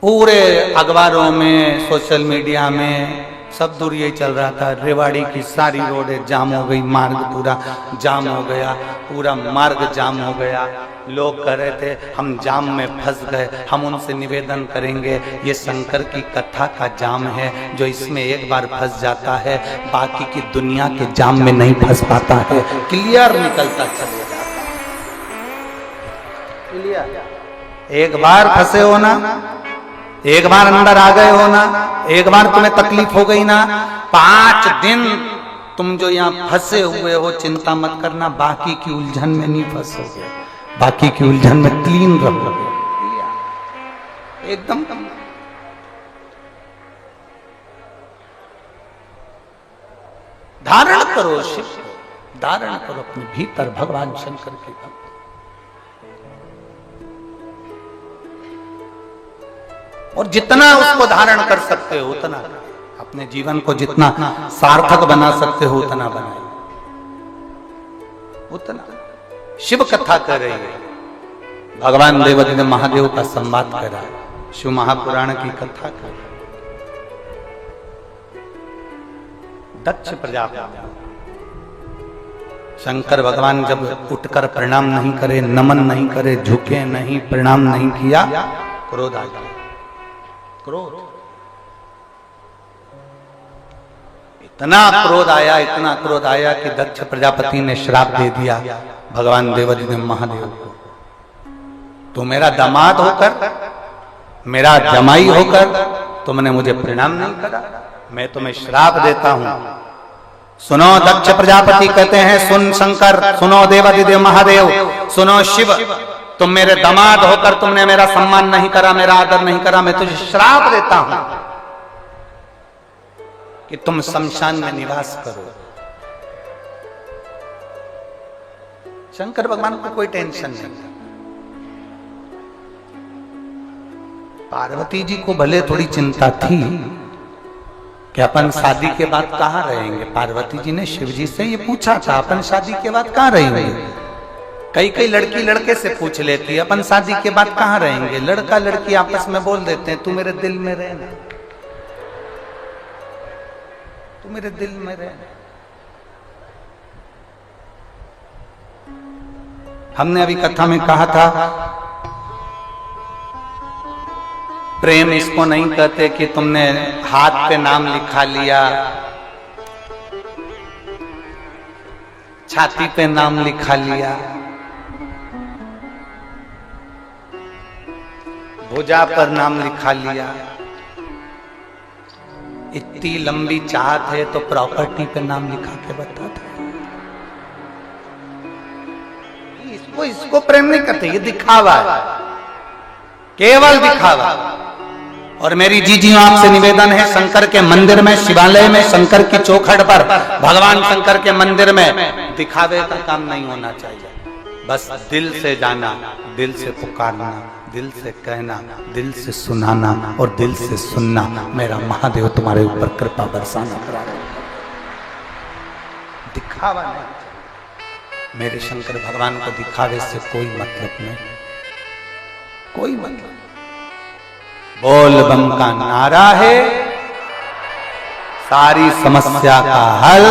A: पूरे अखबारों में, सोशल मीडिया में सब दूर यही चल रहा था, रेवाड़ी की सारी रोडें जाम हो गई, मार्ग पूरा जाम हो गया, पूरा मार्ग जाम हो गया। लोग कह रहे थे हम जाम में फंस गए। हम उनसे निवेदन करेंगे, ये शंकर की कथा का जाम है, जो इसमें एक बार फंस जाता है बाकी की दुनिया के जाम में नहीं फंस पाता है, क्लियर निकलता चले जाता है। क्लियर। एक बार फंसे हो ना, एक बार अंदर आ गए हो ना, एक बार तुम्हें तकलीफ हो गई ना, 5 दिन तुम जो यहाँ फंसे हुए हो, चिंता मत करना, बाकी की उलझन में नहीं फंसोगे, बाकी की उलझन में क्लीन रहोगे एकदम। धारण करो शिव को, धारण करो अपने भीतर भगवान शंकर के भक्त। और जितना उसको धारण कर सकते हो उतना, अपने जीवन को जितना सार्थक बना सकते हो उतना बनाए, उतना। शिव कथा कर रही है, भगवान देवाधिदेव महादेव का संवाद कर रहा है, शिव महापुराण की कथा कर रहा है। दक्ष प्रजापति, शंकर भगवान जब उठकर प्रणाम नहीं करे, नमन नहीं करे, झुके नहीं, प्रणाम नहीं किया, क्रोध आ गया। क्रोध, इतना क्रोध आया, इतना क्रोध आया कि दक्ष प्रजापति ने श्राप दे दिया भगवान देवाधिदेव महादेव को। तो मेरा दामाद होकर, मेरा जमाई होकर तुमने मुझे प्रणाम नहीं करा, मैं तुम्हें श्राप देता हूं। सुनो दक्ष प्रजापति कहते हैं, सुन शंकर, सुनो देवाधिदेव महादेव, सुनो शिव, तुम मेरे दामाद होकर तुमने मेरा सम्मान नहीं करा, मेरा आदर नहीं करा, मैं तुझे श्राप देता हूं कि तुम शमशान में निवास करो। शंकर भगवान को कोई टेंशन नहीं था। पार्वती जी को भले थोड़ी चिंता थी कि अपन शादी के बाद कहां रहेंगे। पार्वती जी ने शिव जी से ये पूछा था, अपन शादी के बाद कहां रहेंगे। कई लड़की लड़के से पूछ लेती है, अपन शादी के बाद कहां रहेंगे। लड़का लड़की आपस में बोल देते हैं, तू मेरे दिल में रहना, तू मेरे दिल में रहना। हमने अभी कथा में कहा था, प्रेम इसको नहीं कहते कि तुमने हाथ पे नाम लिखा लिया, छाती पे नाम लिखा लिया, भुजा पर नाम लिखा लिया। इतनी लंबी चाहत है तो प्रॉपर्टी पे नाम लिखा के बता दो। इसको प्रेम नहीं करते, ये दिखावा है, केवल दिखावा। और मेरी जीजियों आपसे निवेदन है, शंकर के मंदिर में, शिवालय में, शंकर की चौखट पर, भगवान शंकर के मंदिर में दिखावे का काम नहीं होना चाहिए। बस दिल से जाना, दिल से पुकारना, दिल से कहना, दिल से सुनाना और दिल से सुनना। मेरा महादेव तुम्हारे ऊपर कृपा बरसाना करा रहे। दिखावा नहीं, मेरे शंकर भगवान को दिखावे से कोई मतलब नहीं, कोई मतलब। बोल बम का नारा है सारी समस्या का हल।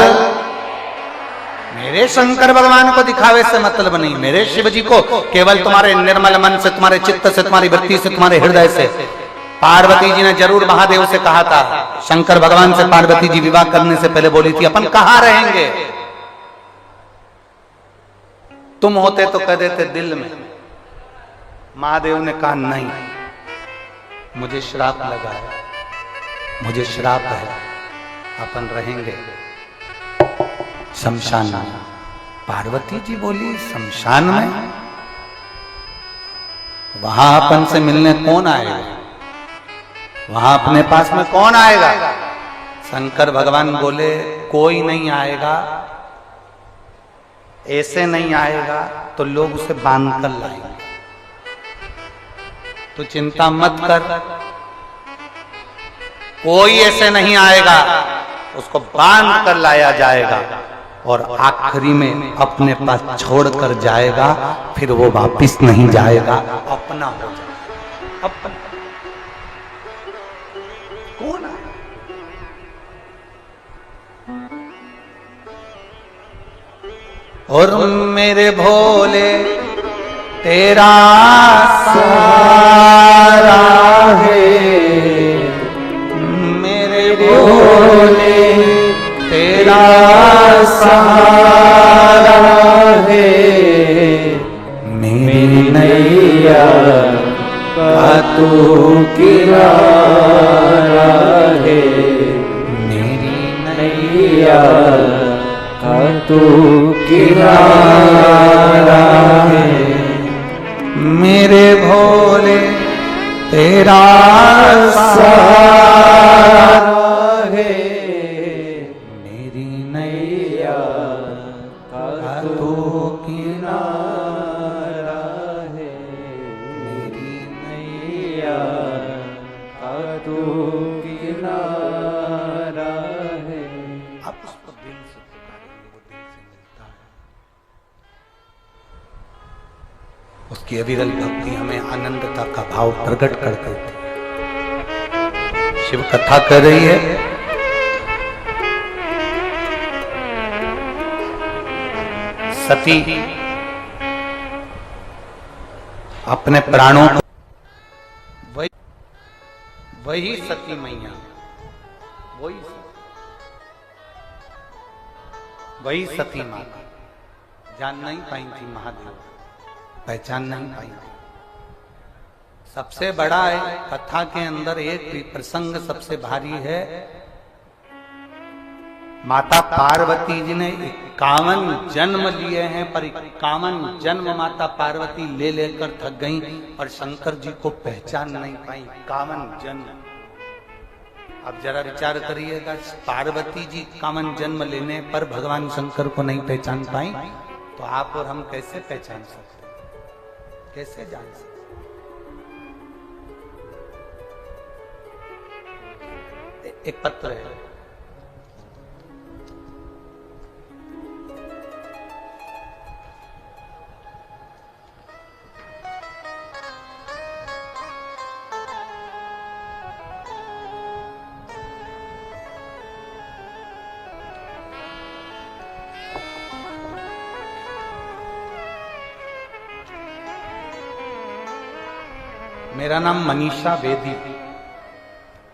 A: मेरे शंकर भगवान को दिखावे से मतलब नहीं, मेरे शिव जी को केवल तुम्हारे निर्मल मन से, तुम्हारे चित्त से, तुम्हारी वृत्ति से, तुम्हारे हृदय से। पार्वती जी ने जरूर महादेव से कहा था, शंकर भगवान से पार्वती जी विवाह करने से पहले बोली थी, अपन कहां रहेंगे? तुम होते तो कह देते दिल में। महादेव ने कहा नहीं, मुझे श्राप लगा है, मुझे श्राप है, अपन रहेंगे शमशान में। पार्वती जी बोली शमशान में? वहां अपन से मिलने कौन आएगा? वहां अपने पास में कौन आएगा? शंकर भगवान बोले कोई नहीं आएगा, ऐसे नहीं आएगा तो लोग उसे बांध कर लाएंगे। तो चिंता मत कर, कोई ऐसे नहीं आएगा, उसको बांध कर लाया जाएगा और आखिरी में अपने पास छोड़कर जाएगा, फिर वो वापिस नहीं जाएगा, अपना हो जाएगा। अपना कौन है? और मेरे भोले तेरा सहारा है, मेरे भोले तेरा सहारा है, मेरी नैया का तू किनारा है, मेरी नैया का तू किनारा है। मेरे भोले तेरा सहारा है, मेरी नैया का तू किनारा है, मेरी नैया का तू किनारा है। आप उसको दिल से पुकारेंगे, वो दिल से मिलता है। उसकी अविरल भक्ति हमें आनंदता का भाव प्रकट कर देती। शिव कथा कर रही है, सती अपने प्राणों को, वही सती मैया, वही सती माता जान नहीं पाई थी महादेव, पहचान नहीं पाई थी। सबसे बड़ा है कथा के अंदर एक प्रसंग सबसे भारी है। माता पार्वती जी ने 51 जन्म लिए हैं, पर 51 जन्म माता पार्वती ले लेकर थक गईं और शंकर जी को पहचान नहीं पाई। 51 जन्म। अब जरा विचार करिएगा, पार्वती जी 51 जन्म लेने पर भगवान शंकर को नहीं पहचान पाई, तो आप और हम कैसे पहचान सकते, कैसे जान सकते? एक पत्र है, मेरा नाम मनीषा बेदी,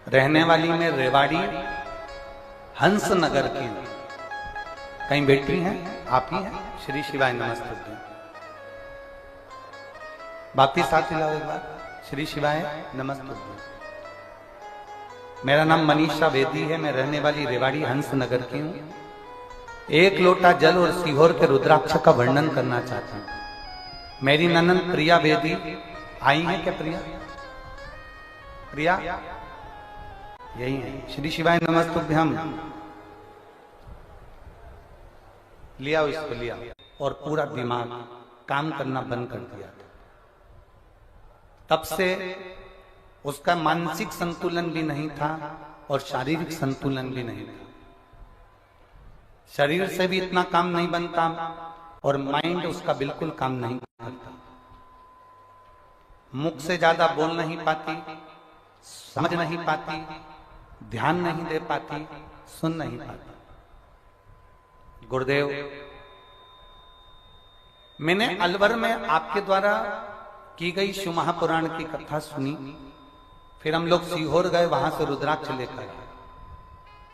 A: रहने वाली मैं रेवाड़ी हंस नगर की। कहीं बैठी हैं? आप ही हैं? श्री शिवाय नमस्तुभ्यम। वापिस हाथ हिलाओ एक बार। श्री शिवाय नमस्तुभ्यम। मेरा नाम मनीषा वेदी है, मैं रहने वाली रेवाड़ी हंस नगर की हूं। एक लोटा जल और सीहोर के रुद्राक्ष का वर्णन करना चाहता हूं। मेरी ननंद प्रिया वेदी आई है क्या? प्रिया, प्रिया यही है। श्री शिवाय नमस्तुभ्यम। लिया इसको, लिया। और पूरा दिमाग काम करना बंद कर दिया था। तब से उसका मानसिक संतुलन भी नहीं था और शारीरिक संतुलन भी नहीं था। शरीर से भी इतना काम नहीं बनता और माइंड उसका बिल्कुल काम नहीं करता। मुख से ज्यादा बोल नहीं पाती, समझ नहीं पाती, ध्यान नहीं दे पाती, सुन नहीं पाती। गुरुदेव, मैंने अलवर में आपके द्वारा की गई शिव महापुराण की कथा सुनी। फिर हम लोग सीहोर गए, वहां से रुद्राक्ष लेकर आए।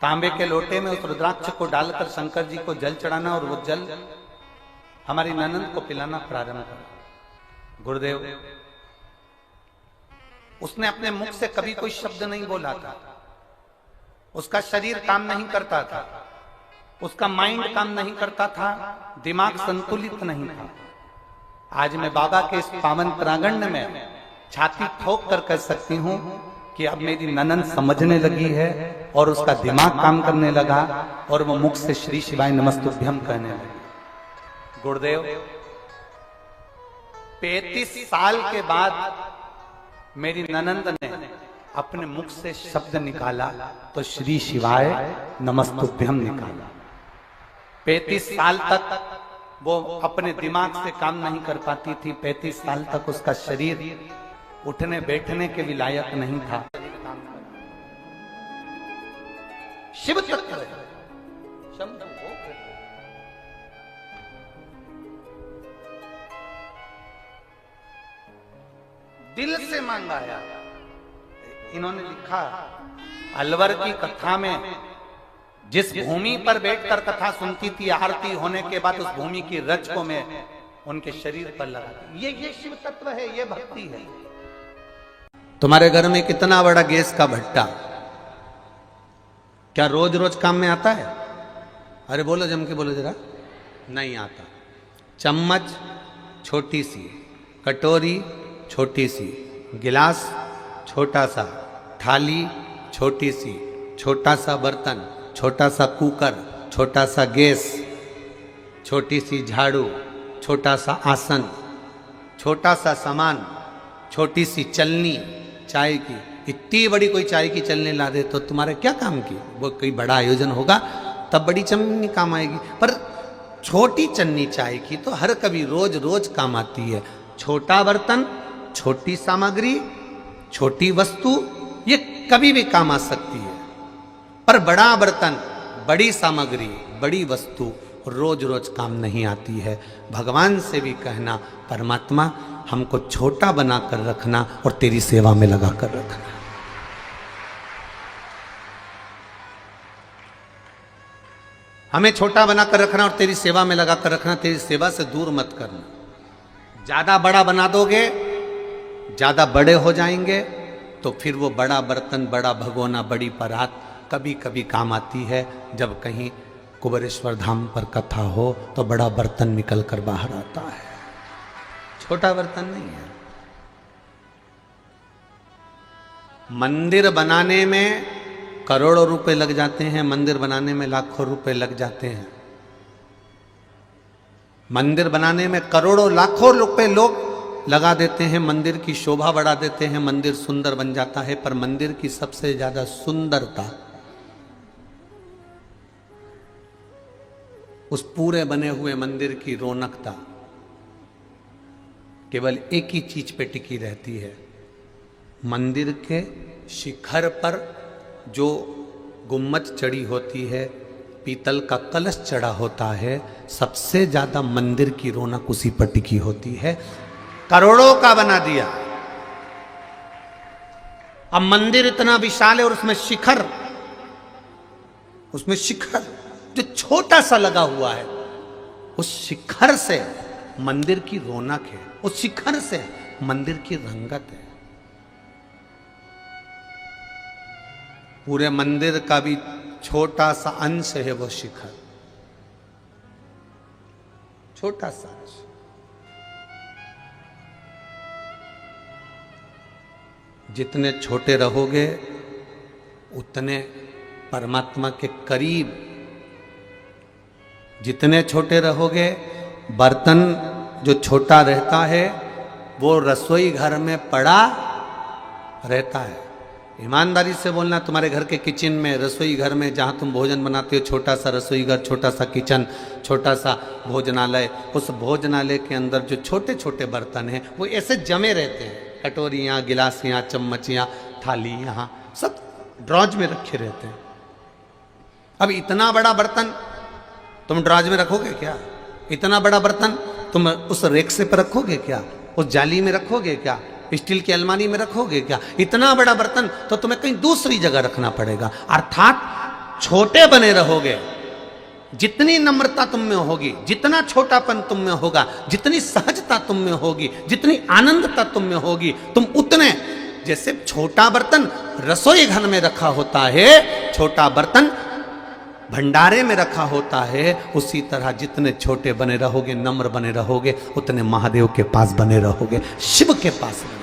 A: तांबे के लोटे में उस रुद्राक्ष को डालकर शंकर जी को जल चढ़ाना और वो जल हमारी ननंद को पिलाना प्रारंभ करा। गुरुदेव, उसने अपने मुख से कभी कोई शब्द नहीं बोला था। उसका शरीर काम नहीं करता था, उसका माइंड काम नहीं करता था, दिमाग संतुलित नहीं था। आज मैं बाबा के इस पावन प्रांगण में छाती ठोक कर कह सकती हूं कि अब मेरी ननंद समझने लगी है और उसका दिमाग काम करने लगा और वो मुख से श्री शिवाय नमस्तुभ्यम कहने लगी। गुरुदेव, 35 साल के बाद मेरी ननंद ने अपने मुख से शब्द निकाला तो श्री शिवाय नमस्तुभ्यम निकाला। 35 साल तक वो अपने दिमाग से काम नहीं कर पाती थी। 35 साल तक उसका शरीर उठने बैठने के भी लायक नहीं था। शिव तत्व है। दिल से मांगा है। इन्होंने लिखा, अलवर की कथा में जिस भूमि पर बैठकर कथा सुनती थी, आरती होने के बाद उस भूमि की रज को मैं उनके शरीर पर लगा। ये शिव तत्व है, ये भक्ति है। तुम्हारे घर में कितना बड़ा गैस का भट्टा, क्या रोज रोज काम में आता है? अरे बोलो, जम के बोलो जरा। नहीं आता। चम्मच छोटी सी, कटोरी छोटी सी, गिलास छोटा सा, थाली छोटी सी, छोटा सा बर्तन, छोटा सा कुकर, छोटा सा गैस, छोटी सी झाड़ू, छोटा सा आसन, छोटा सा सामान, छोटी सी चलनी चाय की। इतनी बड़ी कोई चाय की चलनी ला दे तो तुम्हारे क्या काम की? वो कोई बड़ा आयोजन होगा तब बड़ी चलनी काम आएगी, पर छोटी चलनी चाय की तो हर कभी रोज रोज काम आती है। छोटा बर्तन, छोटी सामग्री, छोटी वस्तु, ये कभी भी काम आ सकती है, पर बड़ा बर्तन, बड़ी सामग्री, बड़ी वस्तु रोज रोज काम नहीं आती है। भगवान से भी कहना, परमात्मा हमको छोटा बनाकर रखना और तेरी सेवा में लगा कर रखना। हमें छोटा बनाकर रखना और तेरी सेवा में लगा कर रखना, तेरी सेवा से दूर मत करना। ज्यादा बड़ा बना दोगे, ज्यादा बड़े हो जाएंगे तो फिर वो बड़ा बर्तन, बड़ा भगोना, बड़ी परात कभी कभी काम आती है। जब कहीं कुबेरेश्वर धाम पर कथा हो तो बड़ा बर्तन निकल कर बाहर आता है, छोटा बर्तन नहीं है। मंदिर बनाने में करोड़ों रुपए लग जाते हैं, मंदिर बनाने में लाखों रुपए लग जाते हैं। मंदिर बनाने में करोड़ों लाखों रुपए लोग लगा देते हैं, मंदिर की शोभा बढ़ा देते हैं, मंदिर सुंदर बन जाता है। पर मंदिर की सबसे ज्यादा सुंदरता उस पूरे बने हुए मंदिर की रौनकता केवल एक ही चीज पे टिकी रहती है। मंदिर के शिखर पर जो गुम्मज चढ़ी होती है, पीतल का कलश चढ़ा होता है, सबसे ज्यादा मंदिर की रौनक उसी पर टिकी होती है। करोड़ों का बना दिया। अब मंदिर इतना विशाल है और उसमें शिखर जो छोटा सा लगा हुआ है, उस शिखर से मंदिर की रौनक है, उस शिखर से मंदिर की रंगत है। पूरे मंदिर का भी छोटा सा अंश है वो शिखर, छोटा सा अंश। जितने छोटे रहोगे उतने परमात्मा के करीब, जितने छोटे रहोगे, बर्तन जो छोटा रहता है वो रसोई घर में पड़ा रहता है। ईमानदारी से बोलना, तुम्हारे घर के किचन में, रसोई घर में जहाँ तुम भोजन बनाते हो, छोटा सा रसोई घर, छोटा सा किचन, छोटा सा भोजनालय, उस भोजनालय के अंदर जो छोटे छोटे बर्तन हैं वो ऐसे जमे रहते हैं। कटोरियाँ, गिलासियाँ, चम्मचियाँ, थाली, यहाँ सब ड्रॉज में रखे रहते हैं। अब इतना बड़ा बर्तन तुम ड्रॉज में रखोगे क्या? इतना बड़ा बर्तन तुम उस रेक से पर रखोगे क्या? उस जाली में रखोगे क्या? स्टील की अलमारी में रखोगे क्या? इतना बड़ा बर्तन तो तुम्हें कहीं दूसरी जगह रखना पड़ेगा। अर्थात छोटे बने रहोगे, जितनी नम्रता तुम में होगी, जितना छोटापन तुम में होगा, जितनी सहजता तुम में होगी, जितनी आनंदता तुम में होगी, तुम उतने, जैसे छोटा बर्तन रसोई घर में रखा होता है, छोटा बर्तन भंडारे में रखा होता है, उसी तरह जितने छोटे बने रहोगे, नम्र बने रहोगे, उतने महादेव के पास बने रहोगे, शिव के पास बने रहोगे।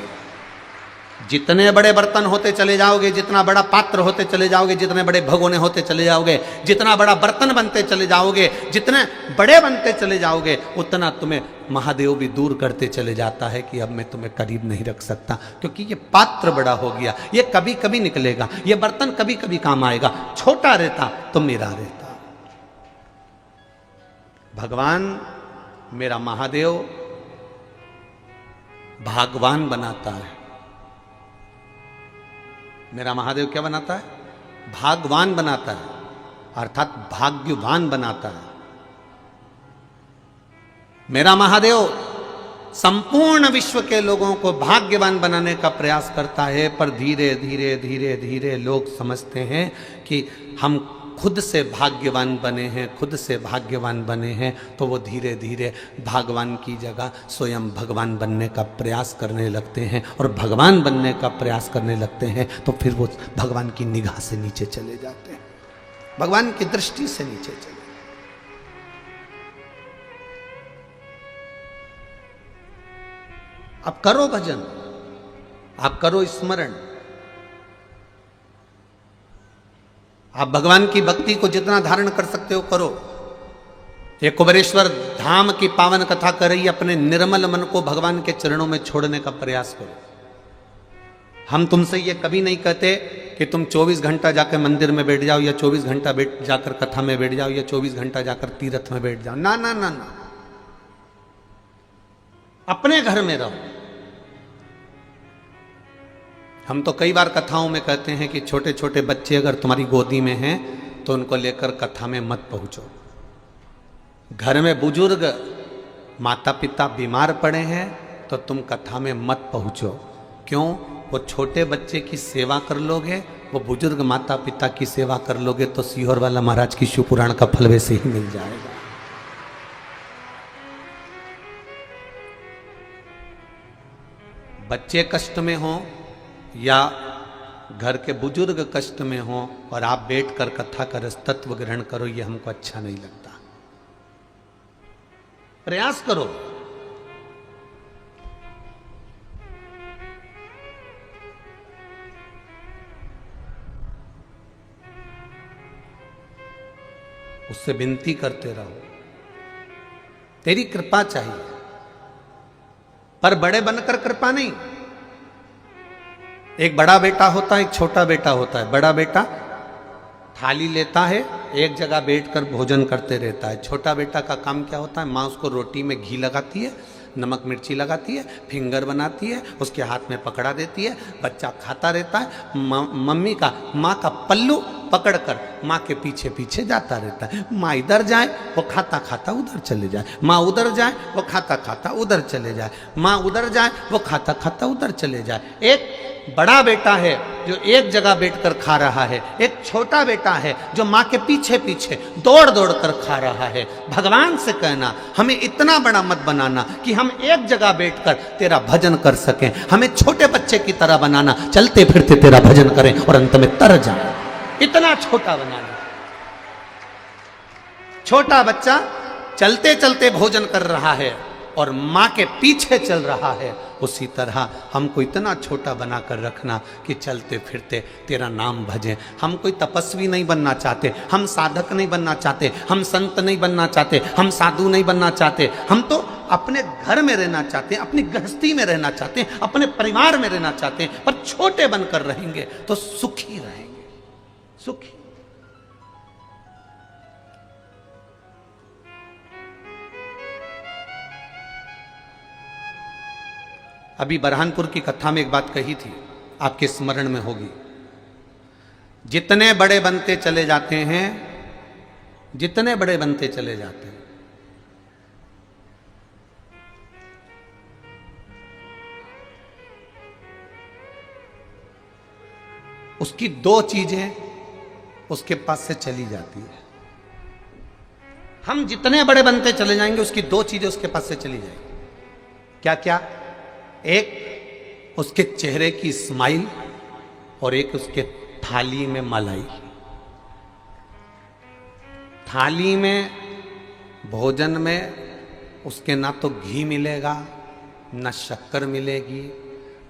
A: जितने बड़े बर्तन होते चले जाओगे, जितना बड़ा पात्र होते चले जाओगे, जितने बड़े भगोने होते चले जाओगे, जितना बड़ा बर्तन बनते चले जाओगे, जितने बड़े बनते चले जाओगे, उतना तुम्हें महादेव भी दूर करते चले जाता है कि अब मैं तुम्हें करीब नहीं रख सकता, क्योंकि ये पात्र बड़ा हो गया, ये कभी कभी निकलेगा, ये बर्तन कभी कभी काम आएगा। छोटा रहता तो मेरा रहता। भगवान मेरा महादेव भागवान बनाता है। मेरा महादेव क्या बनाता है? भागवान बनाता है, अर्थात भाग्यवान बनाता है। मेरा महादेव संपूर्ण विश्व के लोगों को भाग्यवान बनाने का प्रयास करता है, पर धीरे धीरे धीरे धीरे लोग समझते हैं कि हम खुद से भाग्यवान बने हैं, खुद से भाग्यवान बने हैं, तो वो धीरे धीरे भगवान की जगह स्वयं भगवान बनने का प्रयास करने लगते हैं, और भगवान बनने का प्रयास करने लगते हैं तो फिर वो भगवान की निगाह से नीचे चले जाते हैं, भगवान की दृष्टि से नीचे चले। आप करो भजन, आप करो स्मरण, आप भगवान की भक्ति को जितना धारण कर सकते हो करो। ये कुबेरेश्वर धाम की पावन कथा कर रही, अपने निर्मल मन को भगवान के चरणों में छोड़ने का प्रयास करो। हम तुमसे ये कभी नहीं कहते कि तुम 24 घंटा जाकर मंदिर में बैठ जाओ, या 24 घंटा जाकर कथा में बैठ जाओ, या 24 घंटा जाकर तीर्थ में बैठ जाओ। ना ना ना ना, अपने घर में रहो। हम तो कई बार कथाओं में कहते हैं कि छोटे छोटे बच्चे अगर तुम्हारी गोदी में हैं तो उनको लेकर कथा में मत पहुंचो। घर में बुजुर्ग माता पिता बीमार पड़े हैं तो तुम कथा में मत पहुंचो। क्यों? वो छोटे बच्चे की सेवा कर लोगे, वो बुजुर्ग माता पिता की सेवा कर लोगे तो सीहोर वाला महाराज की शिव पुराण का फल वैसे ही मिल जाएगा। बच्चे कष्ट में हो या घर के बुजुर्ग कष्ट में हो और आप बैठकर कथा का रस तत्व ग्रहण करो, ये हमको अच्छा नहीं लगता। प्रयास करो। उससे विनती करते रहो, तेरी कृपा चाहिए, पर बड़े बनकर कृपा नहीं। एक बड़ा बेटा होता है, एक छोटा बेटा होता है। बड़ा बेटा थाली लेता है, एक जगह बैठकर भोजन करते रहता है। छोटा बेटा का काम क्या होता है? माँ उसको रोटी में घी लगाती है, नमक मिर्ची लगाती है, फिंगर बनाती है, उसके हाथ में पकड़ा देती है, बच्चा खाता रहता है। माँ का पल्लू पकड़कर माँ के पीछे पीछे जाता रहता है। माँ इधर जाए वो खाता खाता उधर चले जाए, माँ उधर जाए वो खाता खाता उधर चले जाए, माँ उधर जाए वो खाता खाता उधर चले जाए। एक बड़ा बेटा है जो एक जगह बैठकर खा रहा है, एक छोटा बेटा है जो माँ के पीछे पीछे दौड़ दौड़ कर खा रहा है। भगवान से कहना हमें इतना बड़ा मत बनाना कि हम एक जगह बैठकर तेरा भजन कर सकें, हमें छोटे बच्चे की तरह बनाना, चलते फिरते तेरा भजन करें और अंत में तर जाए। इतना छोटा बनाना। छोटा बच्चा चलते चलते भोजन कर रहा है और माँ के पीछे चल रहा है, उसी तरह हमको इतना छोटा बनाकर रखना कि चलते फिरते तेरा नाम भजें। हम कोई तपस्वी नहीं बनना चाहते, हम साधक नहीं बनना चाहते, हम संत नहीं बनना चाहते, हम साधु नहीं बनना चाहते। हम तो अपने घर में रहना चाहते हैं, अपनी गृहस्थी में रहना चाहते हैं, अपने परिवार में रहना चाहते हैं, पर छोटे बनकर रहेंगे तो सुखी रहेंगे, सुखी। अभी बरहानपुर की कथा में एक बात कही थी, आपके स्मरण में होगी। जितने बड़े बनते चले जाते हैं, जितने बड़े बनते चले जाते हैं, उसकी दो चीजें उसके पास से चली जाती है। हम जितने बड़े बनते चले जाएंगे उसकी दो चीजें उसके पास से चली जाएंगी। क्या क्या? एक उसके चेहरे की स्माइल और एक उसके थाली में मलाई। थाली में भोजन में उसके ना तो घी मिलेगा, ना शक्कर मिलेगी,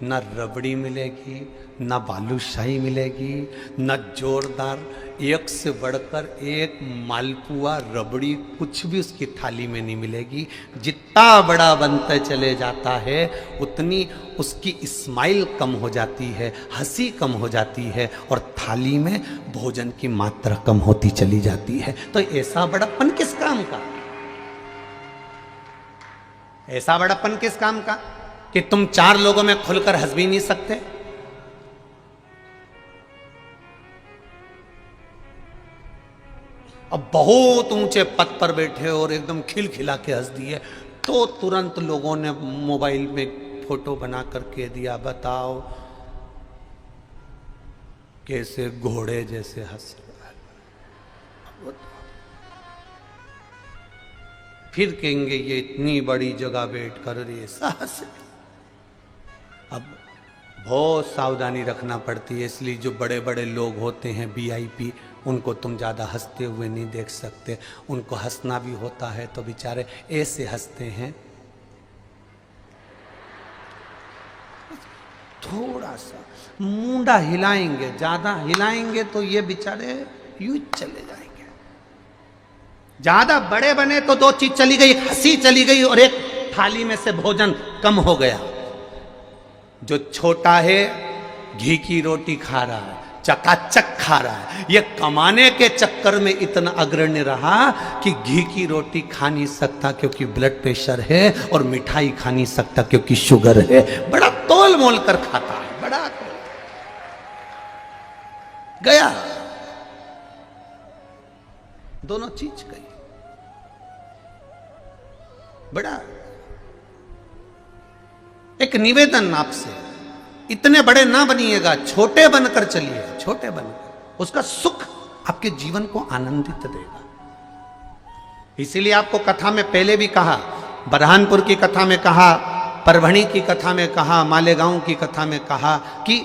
A: न रबड़ी मिलेगी, न बालूशाही मिलेगी, न जोरदार एक से बढ़कर एक मालपुआ रबड़ी कुछ भी उसकी थाली में नहीं मिलेगी। जितना बड़ा बनता चले जाता है उतनी उसकी स्माइल कम हो जाती है, हंसी कम हो जाती है और थाली में भोजन की मात्रा कम होती चली जाती है। तो ऐसा बड़प्पन किस काम का? ऐसा बड़प्पन किस काम का कि तुम चार लोगों में खुलकर हंस भी नहीं सकते? अब बहुत ऊंचे पद पर बैठे और एकदम खिलखिला के हंस दिए तो तुरंत लोगों ने मोबाइल में फोटो बना करके दिया, बताओ कैसे घोड़े जैसे हंस रहा है। फिर कहेंगे ये इतनी बड़ी जगह बैठ कर ऐसा हंसे। अब बहुत सावधानी रखना पड़ती है, इसलिए जो बड़े बड़े लोग होते हैं वीआईपी, उनको तुम ज़्यादा हंसते हुए नहीं देख सकते। उनको हंसना भी होता है तो बेचारे ऐसे हंसते हैं, थोड़ा सा मुंडा हिलाएंगे, ज़्यादा हिलाएंगे तो ये बेचारे यूं चले जाएंगे। ज़्यादा बड़े बने तो दो चीज चली गई, हंसी चली गई और एक थाली में से भोजन कम हो गया। जो छोटा है घी की रोटी खा रहा है, चकाचक खा रहा है, ये कमाने के चक्कर में इतना अग्रणी रहा कि घी की रोटी खा नहीं सकता क्योंकि ब्लड प्रेशर है और मिठाई खा नहीं सकता क्योंकि शुगर है। बड़ा तोल मोल कर खाता है, बड़ा गया, दोनों चीज गई। बड़ा एक निवेदन आपसे, इतने बड़े ना बनिएगा, छोटे बनकर चलिए, छोटे बनकर उसका सुख आपके जीवन को आनंदित देगा। इसीलिए आपको कथा में पहले भी कहा, बरहानपुर की कथा में कहा, परभणी की कथा में कहा, मालेगांव की कथा में कहा कि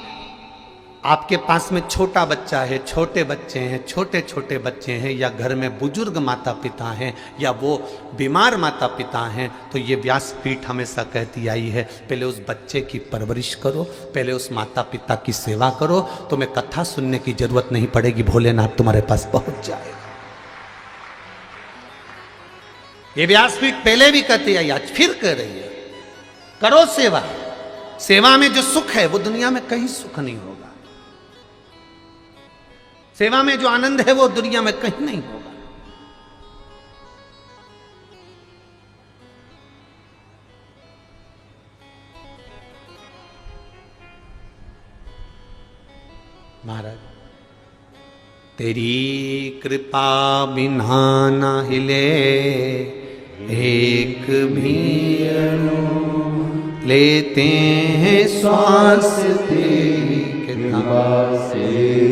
A: आपके पास में छोटा बच्चा है, छोटे बच्चे हैं, छोटे छोटे बच्चे हैं, या घर में बुजुर्ग माता पिता हैं, या वो बीमार माता पिता हैं, तो ये व्यासपीठ हमेशा कहती आई है पहले उस बच्चे की परवरिश करो, पहले उस माता पिता की सेवा करो, तुम्हें कथा सुनने की जरूरत नहीं पड़ेगी, भोलेनाथ तुम्हारे पास पहुंच जाएगा। ये व्यासपीठ पहले भी कहती आई, आज फिर कह रही है, करो सेवा। सेवा में जो सुख है वो दुनिया में कहीं सुख नहीं होगा। सेवा में जो आनंद है वो दुनिया में कहीं नहीं होगा। महाराज तेरी कृपा बिना न हिले एक भी अणु, लेते हैं श्वास तेरी कृपा
B: से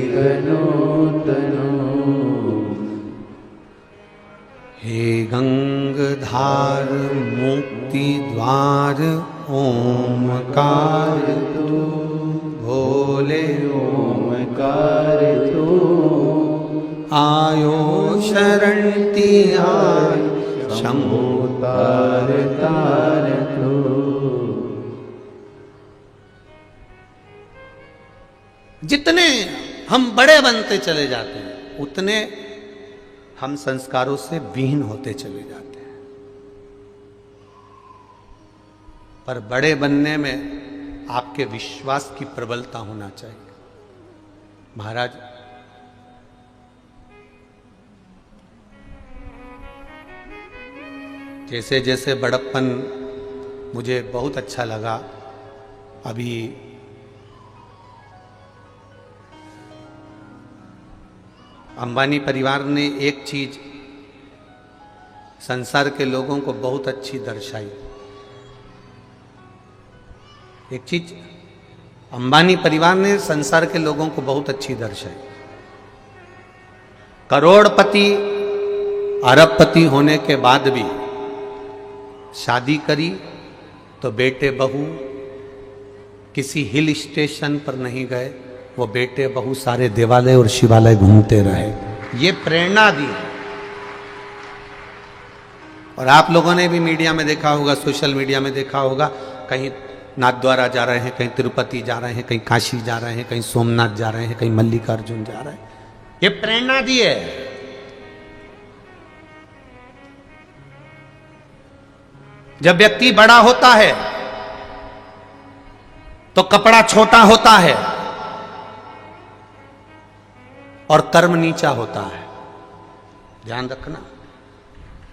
B: तनो तनो।
A: हे गंगधार मुक्ति द्वार ओमकार तू, भोले
B: ओमकार तू।
A: आयो शरण तिहार शंभु
B: तार तार तू।
A: जितने हम बड़े बनते चले जाते हैं उतने हम संस्कारों से विहीन होते चले जाते हैं। पर बड़े बनने में आपके विश्वास की प्रबलता होना चाहिए। महाराज, जैसे जैसे बड़प्पन मुझे बहुत अच्छा लगा। अभी अंबानी परिवार ने एक चीज संसार के लोगों को बहुत अच्छी दर्शाई। एक चीज अंबानी परिवार ने संसार के लोगों को बहुत अच्छी दर्शाई। करोड़पति अरबपति होने के बाद भी शादी करी तो बेटे बहू किसी हिल स्टेशन पर नहीं गए, वो बेटे बहू सारे देवालय और शिवालय घूमते रहे। ये प्रेरणा दी। और आप लोगों ने भी मीडिया में देखा होगा, सोशल मीडिया में देखा होगा, कहीं नाथद्वारा जा रहे हैं, कहीं तिरुपति जा रहे हैं, कहीं काशी जा रहे हैं, कहीं सोमनाथ जा रहे हैं, कहीं मल्लिकार्जुन जा रहे हैं। ये प्रेरणा दी है। जब व्यक्ति बड़ा होता है तो कपड़ा छोटा होता है और कर्म नीचा होता है। ध्यान रखना।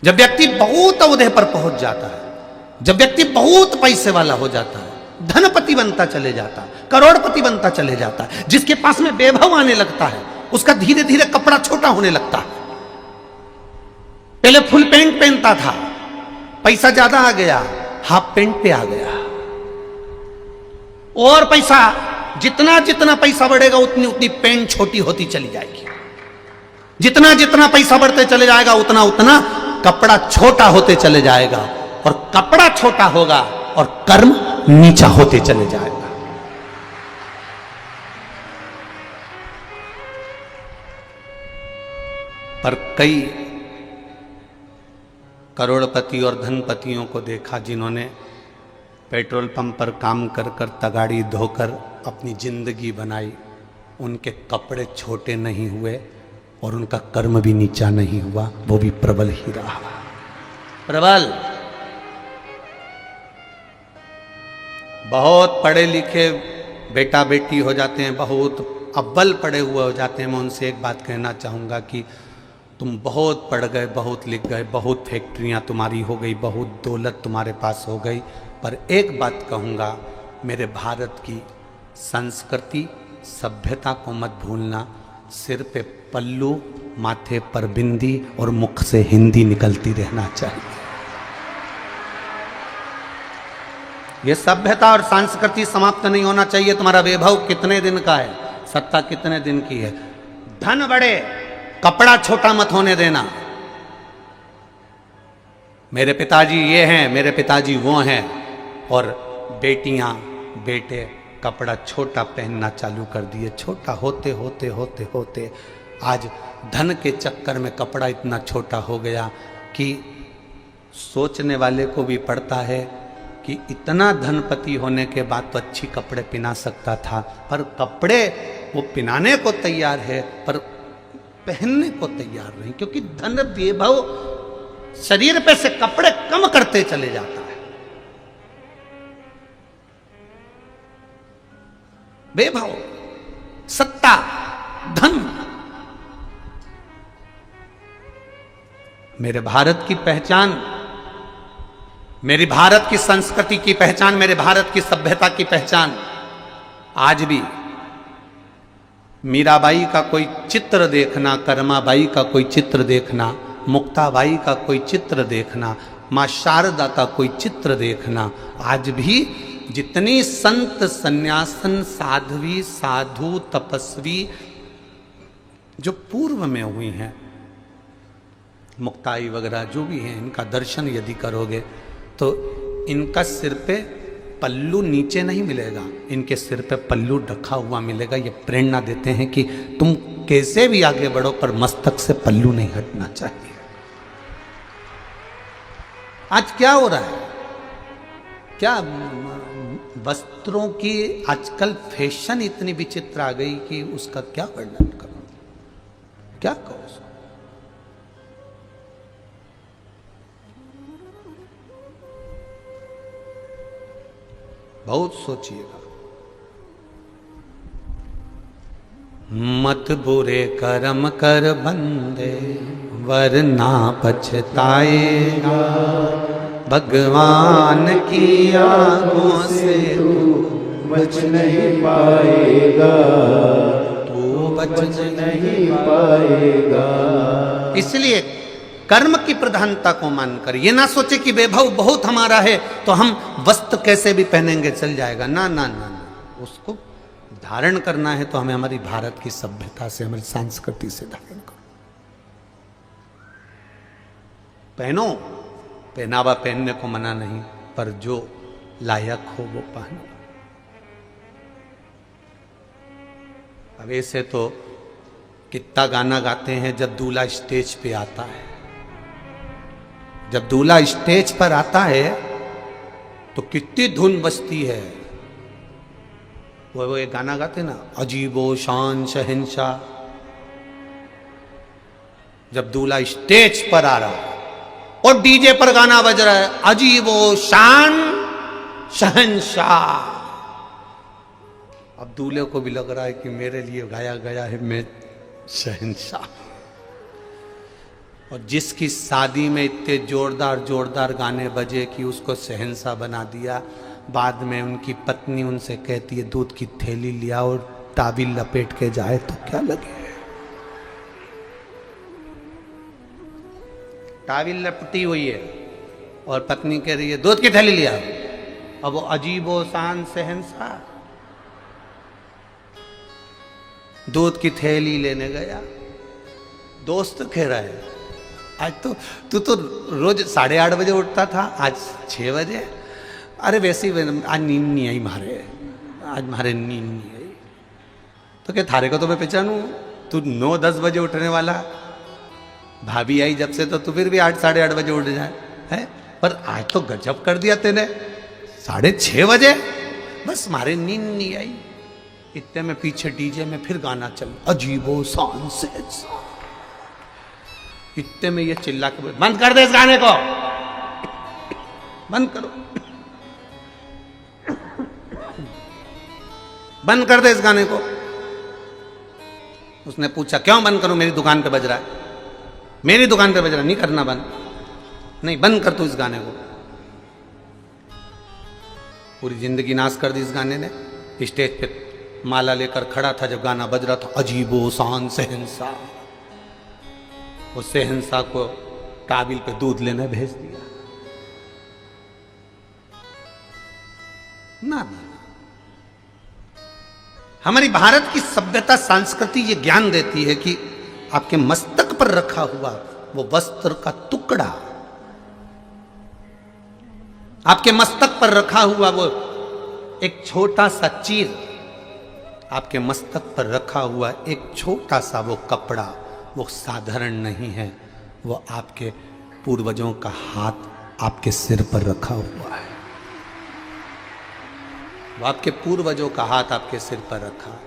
A: जब व्यक्ति बहुत ओहदे पर पहुंच जाता है, जब व्यक्ति बहुत पैसे वाला हो जाता है, धनपति बनता चले जाता है, करोड़पति बनता चले जाता है, जिसके पास में वैभव आने लगता है, उसका धीरे धीरे कपड़ा छोटा होने लगता है। पहले फुल पैंट पहनता था, पैसा ज्यादा आ गया, हाफ पैंट पे आ गया। और पैसा, जितना जितना पैसा बढ़ेगा उतनी उतनी पैंट छोटी होती चली जाएगी। जितना जितना पैसा बढ़ते चले जाएगा उतना उतना कपड़ा छोटा होते चले जाएगा। और कपड़ा छोटा होगा और कर्म नीचा होते चले जाएगा। पर कई करोड़पति और धनपतियों को देखा जिन्होंने पेट्रोल पंप पर काम कर कर तगाड़ी धोकर अपनी जिंदगी बनाई। उनके कपड़े छोटे नहीं हुए और उनका कर्म भी नीचा नहीं हुआ, वो भी प्रबल ही रहा। प्रबल। बहुत पढ़े लिखे बेटा बेटी हो जाते हैं, बहुत अव्वल पढ़े हुए हो जाते हैं। मैं उनसे एक बात कहना चाहूँगा कि तुम बहुत पढ़ गए, बहुत लिख गए, बहुत फैक्ट्रियाँ तुम्हारी हो गई, बहुत दौलत तुम्हारे पास हो गई, पर एक बात कहूँगा, मेरे भारत की संस्कृति सभ्यता को मत भूलना। सिर पे पल्लू, माथे पर बिंदी और मुख से हिंदी निकलती रहना चाहिए। ये सभ्यता और संस्कृति समाप्त नहीं होना चाहिए। तुम्हारा वैभव कितने दिन का है, सत्ता कितने दिन की है, धन बढ़े, कपड़ा छोटा मत होने देना। मेरे पिताजी ये हैं, मेरे पिताजी वो हैं, और बेटियां बेटे कपड़ा छोटा पहनना चालू कर दिए। छोटा होते होते होते होते आज धन के चक्कर में कपड़ा इतना छोटा हो गया कि सोचने वाले को भी पड़ता है कि इतना धनपति होने के बाद तो अच्छी कपड़े पहना सकता था, पर कपड़े वो पहनाने को तैयार है पर पहनने को तैयार नहीं, क्योंकि धन वैभव शरीर पे से कपड़े कम करते चले जाता है। वैभव, सत्ता, धन। मेरे भारत की पहचान, मेरी भारत की संस्कृति की पहचान, मेरे भारत की सभ्यता की पहचान आज भी मीराबाई का कोई चित्र देखना, कर्माबाई का कोई चित्र देखना, मुक्ताबाई का कोई चित्र देखना, माँ शारदा का कोई चित्र देखना, आज भी जितनी संत सन्यासन साध्वी साधु तपस्वी जो पूर्व में हुई हैं, मुक्ताई वगैरह जो भी हैं, इनका दर्शन यदि करोगे तो इनका सिर पे पल्लू नीचे नहीं मिलेगा, इनके सिर पे पल्लू ढका हुआ मिलेगा। ये प्रेरणा देते हैं कि तुम कैसे भी आगे बढ़ो पर मस्तक से पल्लू नहीं हटना चाहिए। आज क्या हो रहा है, क्या वस्त्रों की आजकल फैशन इतनी विचित्र आ गई कि उसका क्या वर्णन करो, क्या कहो उसको। बहुत सोचिएगा। मत बुरे कर्म कर बंदे वरना पछताएगा, भगवान की आंखों से
B: तू बच नहीं पाएगा,
A: तू बच
B: नहीं पाएगा।
A: इसलिए कर्म की प्रधानता को मानकर ये ना सोचे कि वैभव बहुत हमारा है तो हम वस्त्र कैसे भी पहनेंगे चल जाएगा, ना ना ना ना, उसको धारण करना है तो हमें हमारी भारत की सभ्यता से, हमारी संस्कृति से धारण करो। पहनो, पहनावा पहनने को मना नहीं, पर जो लायक हो वो पहनो। अब ऐसे तो कितना गाना गाते हैं जब दूल्हा स्टेज पे आता है, जब दूल्हा स्टेज पर आता है तो कितनी धुन बजती है। वो एक गाना गाते ना, अजीबो शान शहंशाह। जब दूल्हा स्टेज पर आ रहा है और डीजे पर गाना बज रहा है, अजीबो शान शहंशाह। अब दूल्हे को भी लग रहा है कि मेरे लिए गाया गया है, मैं शहंशाह। और जिसकी शादी में इतने जोरदार जोरदार गाने बजे कि उसको शहंशाह बना दिया, बाद में उनकी पत्नी उनसे कहती है दूध की थैली लिया और ताबील लपेट के जाए तो क्या लगे। ताबील लपटी हुई है और पत्नी कह रही है दूध की थैली लिया। अब वो अजीबो शान शहंशाह दूध की थैली लेने गया। दोस्त कह रहा है आज तो तू तो रोज 8:30 बजे उठता था, आज 6 बजे। अरे वैसे ही आज नींद नहीं आई मारे, आज मारे नींद नहीं आई। तो क्या थारे को तो मैं पहचानूं, तू 9-10 बजे उठने वाला, भाभी आई जब से तो तू फिर भी 8-8:30 बजे उठ जाए है। पर आज तो गजब कर दिया तेने, 6:30 बजे, बस मारे नींद नहीं आई। इतने में पीछे डीजे में फिर गाना चल, अजीबो शान से। इतने में ये चिल्ला के बंद कर दे इस गाने को, बंद करो, बंद कर दे इस गाने को। उसने पूछा क्यों बंद करूं, मेरी दुकान पे बज रहा है, मेरी दुकान पे बज रहा है, नहीं करना बंद, नहीं बंद कर तू इस गाने को। पूरी जिंदगी नाश कर दी इस गाने ने। स्टेज पे माला लेकर खड़ा था जब गाना बज रहा था, अजीबो शान शहंशाह। वो शहंशाह को काबिल पे दूध लेने भेज दिया। ना ना, हमारी भारत की सभ्यता संस्कृति ये ज्ञान देती है कि आपके मस्तक पर रखा हुआ वो वस्त्र का टुकड़ा, आपके मस्तक पर रखा हुआ वो एक छोटा सा चीर, आपके मस्तक पर रखा हुआ एक छोटा सा वो कपड़ा, वो साधारण नहीं है, वो आपके पूर्वजों का हाथ आपके सिर पर रखा हुआ है। वो आपके पूर्वजों का हाथ आपके सिर पर रखा है।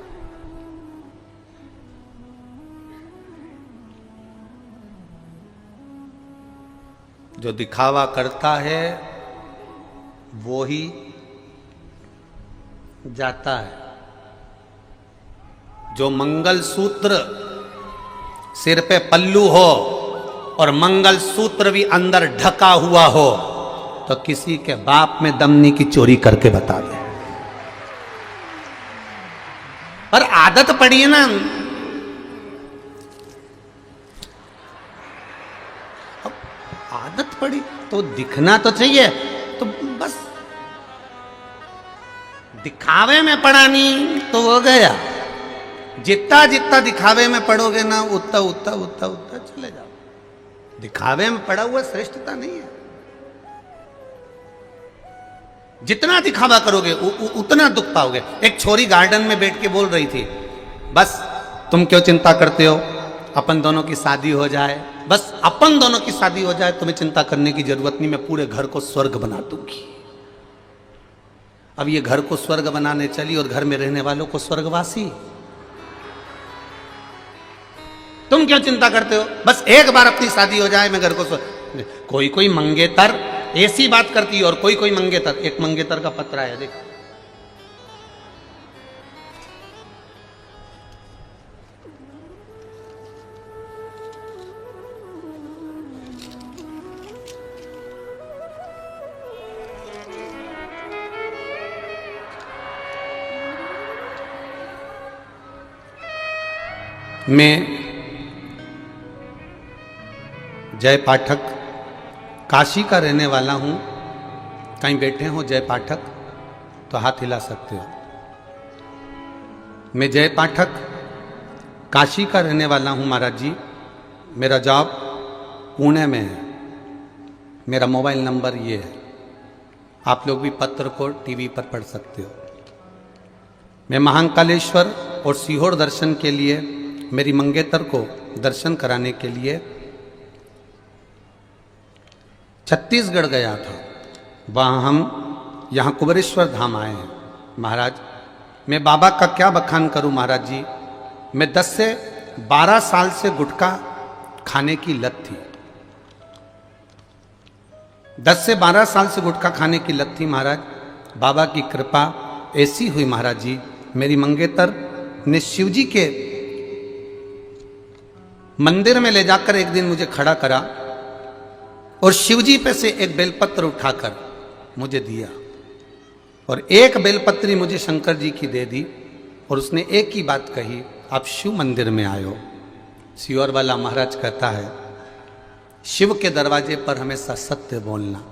A: जो दिखावा करता है वो ही जाता है। जो मंगल सूत्र सिर पे पल्लू हो और मंगल सूत्र भी अंदर ढका हुआ हो तो किसी के बाप में दमनी की चोरी करके बता दे। और आदत पड़ी है ना, अब आदत पड़ी तो दिखना तो चाहिए, तो बस दिखावे में पड़ा नहीं तो हो गया। जितना जितना दिखावे में पड़ोगे ना उतना उतना उतना उतना चले जाओ। दिखावे में पड़ा हुआ श्रेष्ठता नहीं है। जितना दिखावा करोगे उतना दुख पाओगे। एक छोरी गार्डन में बैठ के बोल रही थी, बस तुम क्यों चिंता करते हो, अपन दोनों की शादी हो जाए, बस अपन दोनों की शादी हो जाए, तुम्हें चिंता करने की जरूरत नहीं, मैं पूरे घर को स्वर्ग बना दूंगी। अब ये घर को स्वर्ग बनाने चली और घर में रहने वालों को स्वर्गवासी। तुम क्यों चिंता करते हो, बस एक बार अपनी शादी हो जाए, मैं घर को स्वर्ग। कोई कोई मंगेतर ऐसी बात करती है और कोई कोई मंगेतर, एक मंगेतर का पत्र आया देख, मैं जय पाठक काशी का रहने वाला हूं। कहीं बैठे हो जय पाठक तो हाथ हिला सकते हो। मैं जय पाठक काशी का रहने वाला हूं महाराज जी। मेरा जॉब पुणे में है। मेरा मोबाइल नंबर ये है, आप लोग भी पत्र को टीवी पर पढ़ सकते हो। मैं महाकालेश्वर और सीहोर दर्शन के लिए, मेरी मंगेतर को दर्शन कराने के लिए छत्तीसगढ़ गया था। वहाँ हम यहाँ कुबेरेश्वर धाम आए हैं। महाराज मैं बाबा का क्या बखान करूँ महाराज जी। मैं 10 से 12 साल से गुटखा खाने की लत थी। 10 से 12 साल से गुटखा खाने की लत थी महाराज। बाबा की कृपा ऐसी हुई महाराज जी, मेरी मंगेतर ने शिव जी के मंदिर में ले जाकर एक दिन मुझे खड़ा करा और शिवजी पे से एक बेलपत्र उठाकर मुझे दिया और एक बेलपत्री मुझे शंकर जी की दे दी और उसने एक ही बात कही, आप शिव मंदिर में आए हो। सीहोर वाला महाराज कहता है, शिव के दरवाजे पर हमेशा सत्य बोलना।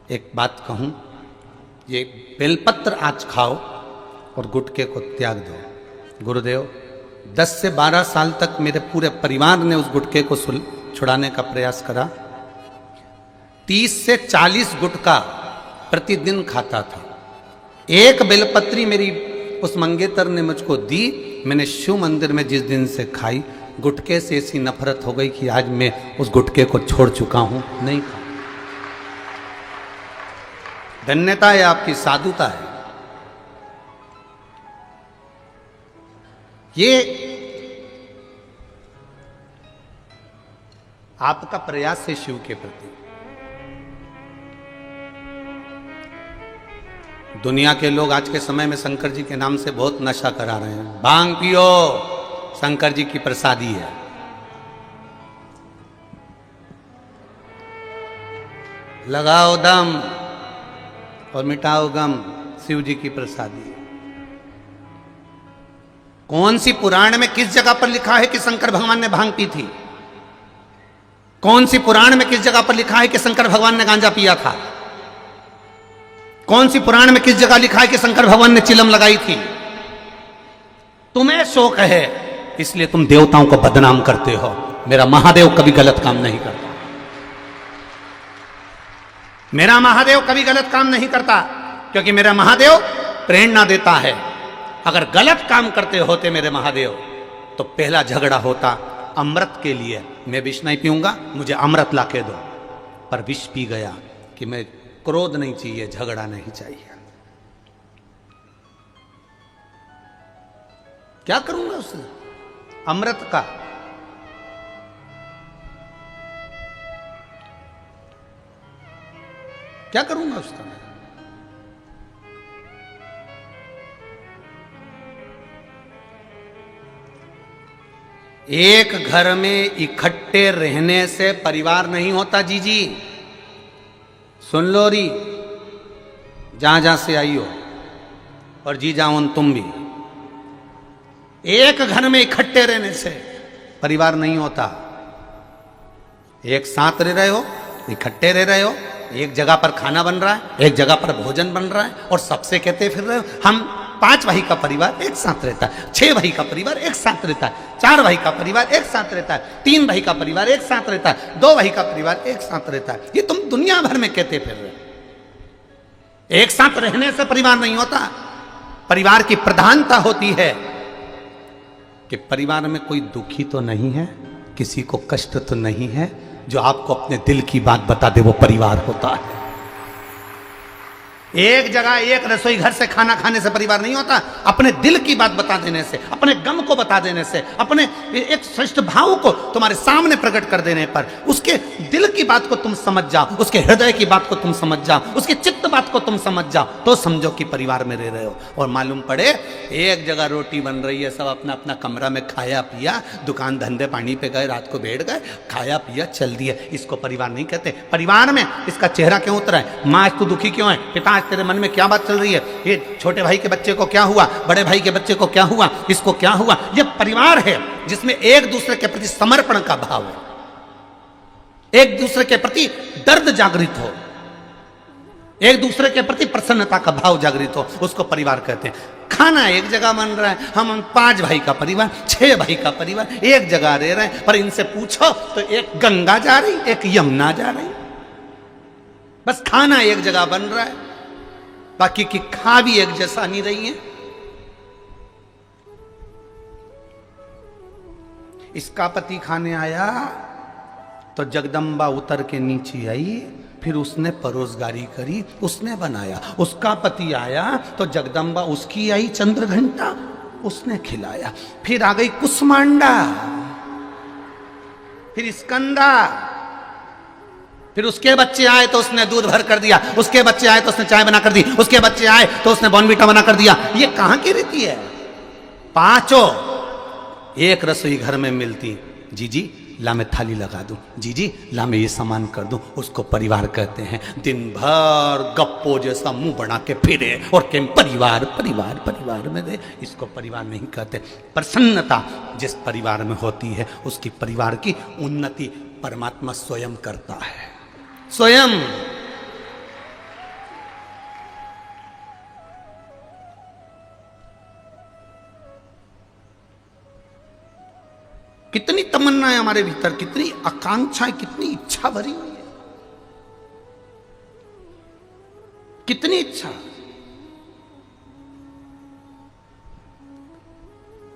A: एक बात कहूं, ये बेलपत्र आज खाओ और गुटखे को त्याग दो। गुरुदेव 10 से 12 साल तक मेरे पूरे परिवार ने उस गुटखे को छुड़ाने का प्रयास करा। 30 से 40 गुटखा प्रतिदिन खाता था। एक बेलपत्री मेरी उस मंगेतर ने मुझको दी। मैंने शिव मंदिर में जिस दिन से खाई, गुटखे से ऐसी नफरत हो गई कि आज मैं उस गुटखे को छोड़ चुका हूं, नहीं खा। धन्यता है आपकी, साधुता है। ये आपका प्रयास है शिव के प्रति। दुनिया के लोग आज के समय में शंकर जी के नाम से बहुत नशा करा रहे हैं। भांग पियो, शंकर जी की प्रसादी है। लगाओ दम और मिटाओ गम, शिव जी की प्रसादी है। कौन सी पुराण में किस जगह पर लिखा है कि शंकर भगवान ने भांग पी थी? कौन सी पुराण में किस जगह पर लिखा है कि शंकर भगवान ने गांजा पिया था? कौन सी पुराण में किस जगह लिखा है कि शंकर भगवान ने चिलम लगाई थी? तुम्हें शौक है इसलिए तुम देवताओं को बदनाम करते हो। मेरा महादेव कभी गलत काम नहीं करता। मेरा महादेव कभी गलत काम नहीं करता, क्योंकि मेरा महादेव प्रेरणा देता है। अगर गलत काम करते होते मेरे महादेव तो पहला झगड़ा होता अमृत के लिए। मैं विष नहीं पीऊंगा, मुझे अमृत लाके दो। पर विष पी गया कि मैं क्रोध नहीं चाहिए, झगड़ा नहीं चाहिए। क्या करूंगा उसने अमृत का? क्या करूंगा उसका? एक घर में इकट्ठे रहने से परिवार नहीं होता। जी सुन लो री, जहां जहां से आई हो, और जी जाओ तुम भी। एक घर में इकट्ठे रहने से परिवार नहीं होता। एक साथ रह रहे हो, इकट्ठे रह रहे हो, एक जगह पर खाना बन रहा है, एक जगह पर भोजन बन रहा है, और सबसे कहते फिर रहे हो हम 5 भाई का परिवार एक साथ रहता है, 6 भाई का परिवार एक साथ रहता है, 4 भाई का परिवार एक साथ रहता है, 3 भाई का परिवार एक साथ रहता है, 2 भाई का परिवार एक साथ रहता है। ये तुम दुनिया भर में कहते फिर रहे हो। एक साथ रहने से परिवार नहीं होता। परिवार की प्रधानता होती है कि परिवार में कोई दुखी तो नहीं है, किसी को कष्ट तो नहीं है, जो आपको अपने दिल की बात बता दे वो परिवार होता है। एक जगह एक रसोई घर से खाना खाने से परिवार नहीं होता। अपने दिल की बात बता देने से, अपने गम को बता देने से, अपने एक श्रेष्ठ भाव को तुम्हारे सामने प्रकट कर देने पर, उसके दिल की बात को तुम समझ जाओ, उसके हृदय की बात को तुम समझ जाओ, उसके चित्त बात को तुम समझ जाओ, तो समझो कि परिवार में रह रहे हो। और मालूम पड़े एक जगह रोटी बन रही है, सब अपना अपना कमरा में खाया पिया, दुकान धंधे पानी पे गए, रात को बैठ गए, खाया पिया चल दिया, इसको परिवार नहीं कहते। परिवार में इसका चेहरा क्यों उतरा है? माँ तू दुखी क्यों है? पिता तेरे मन में क्या बात चल रही है? ये छोटे भाई के बच्चे को क्या हुआ, बड़े भाई के बच्चे को क्या हुआ, इसको क्या हुआ? ये परिवार है जिसमें एक दूसरे के प्रति समर्पण का भाव है, एक दूसरे के प्रति दर्द जागृत हो, एक दूसरे के प्रति प्रसन्नता का भाव जागृत हो, उसको परिवार कहते हैं। खाना एक जगह बन रहा है, हम 5 भाई का परिवार, 6 भाई का परिवार एक जगह रह रहे हैं, पर इनसे पूछो तो एक गंगा जा रही, एक यमुना जा रही, बस खाना एक जगह बन रहा है, बाकी की खा भी एक जैसा नहीं रही है। इसका पति खाने आया तो जगदम्बा उतर के नीचे आई, फिर उसने परोसगारी करी, उसने बनाया। उसका पति आया तो जगदम्बा उसकी आई चंद्र घंटा, उसने खिलाया। फिर आ गई कुसमांडा, फिर स्कंदा, फिर उसके बच्चे आए तो उसने दूध भर कर दिया, उसके बच्चे आए तो उसने चाय बना कर दी, उसके बच्चे आए तो उसने बॉर्नविटा बना कर दिया। ये कहां की रीति है? 5 एक रसोई घर में मिलती। जीजी ला मैं थाली लगा दूं, जीजी ला मैं ये सामान कर दूं, उसको परिवार कहते हैं। दिन भर गप्पो जैसा मुंह बना के फिरे और केम परिवार परिवार परिवार में दे, इसको परिवार नहीं कहते। प्रसन्नता जिस परिवार में होती है उसकी परिवार की उन्नति परमात्मा स्वयं करता है, स्वयं। कितनी तमन्ना है हमारे भीतर, कितनी आकांक्षा है, कितनी इच्छा भरी हुई है, कितनी इच्छा।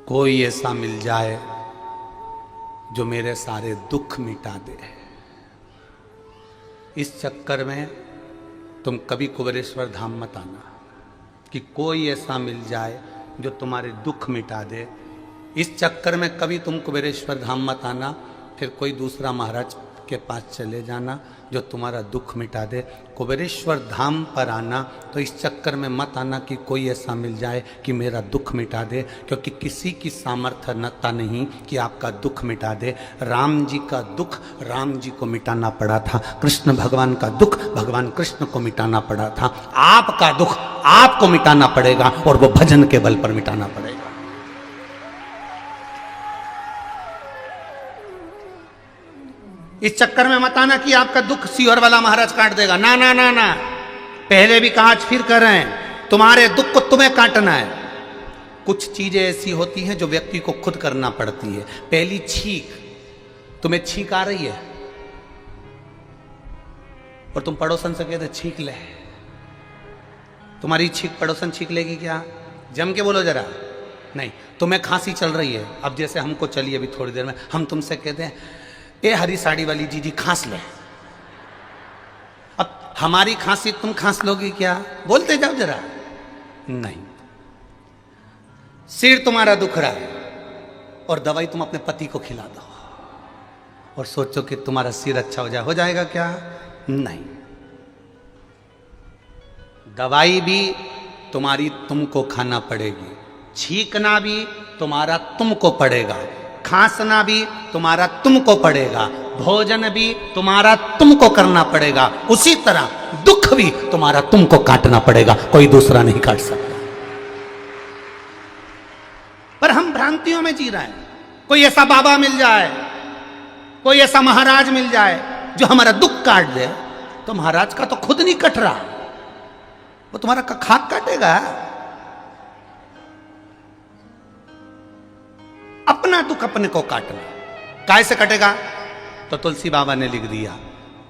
A: कोई ऐसा मिल जाए जो मेरे सारे दुख मिटा दे। इस चक्कर में तुम कभी कुबेरेश्वर धाम मत आना कि कोई ऐसा मिल जाए जो तुम्हारे दुख मिटा दे। इस चक्कर में कभी तुम कुबेरेश्वर धाम मत आना, फिर कोई दूसरा महाराज के पास चले जाना जो तुम्हारा दुख मिटा दे। कुबेरेश्वर धाम पर आना तो इस चक्कर में मत आना कि कोई ऐसा मिल जाए कि मेरा दुख मिटा दे, क्योंकि किसी की सामर्थ्यता नहीं कि आपका दुख मिटा दे। राम जी का दुख राम जी को मिटाना पड़ा था, कृष्ण भगवान का दुख भगवान कृष्ण को मिटाना पड़ा था। आपका दुख आपको मिटाना पड़ेगा और वो भजन के बल पर मिटाना पड़ेगा। इस चक्कर में मत आना कि आपका दुख सीहोर वाला महाराज काट देगा। ना ना ना ना, पहले भी कहा, आज फिर कर रहे हैं, तुम्हारे दुख को तुम्हें काटना है। कुछ चीजें ऐसी होती हैं जो व्यक्ति को खुद करना पड़ती है। पहली छींक, तुम्हें छींक आ रही है और तुम पड़ोसन से कहते छींक ले, तुम्हारी छींक पड़ोसन छींक लेगी क्या? जम के बोलो जरा। नहीं, तुम्हें खांसी चल रही है, अब जैसे हमको चली अभी थोड़ी देर में, हम तुमसे कहते हैं ए हरी साड़ी वाली जीजी खांस ले, अब हमारी खांसी तुम खांस लोगी क्या? बोलते जाओ जरा। नहीं, सिर तुम्हारा दुख रहा है और दवाई तुम अपने पति को खिला दो और सोचो कि तुम्हारा सिर अच्छा हो जाए, हो जाएगा क्या? नहीं, दवाई भी तुम्हारी तुमको खाना पड़ेगी, छींकना भी तुम्हारा तुमको पड़ेगा, खांसना भी तुम्हारा तुमको पड़ेगा, भोजन भी तुम्हारा तुमको करना पड़ेगा। उसी तरह दुख भी तुम्हारा तुमको काटना पड़ेगा, कोई दूसरा नहीं काट सकता। पर हम भ्रांतियों में जी रहे हैं। कोई ऐसा बाबा मिल जाए, कोई ऐसा महाराज मिल जाए जो हमारा दुख काट दे, तो महाराज का तो खुद नहीं कट रहा, वो तुम्हारा खाक काटेगा। अपना दुख अपने को काटना, कैसे कटेगा? तो तुलसी बाबा ने लिख दिया,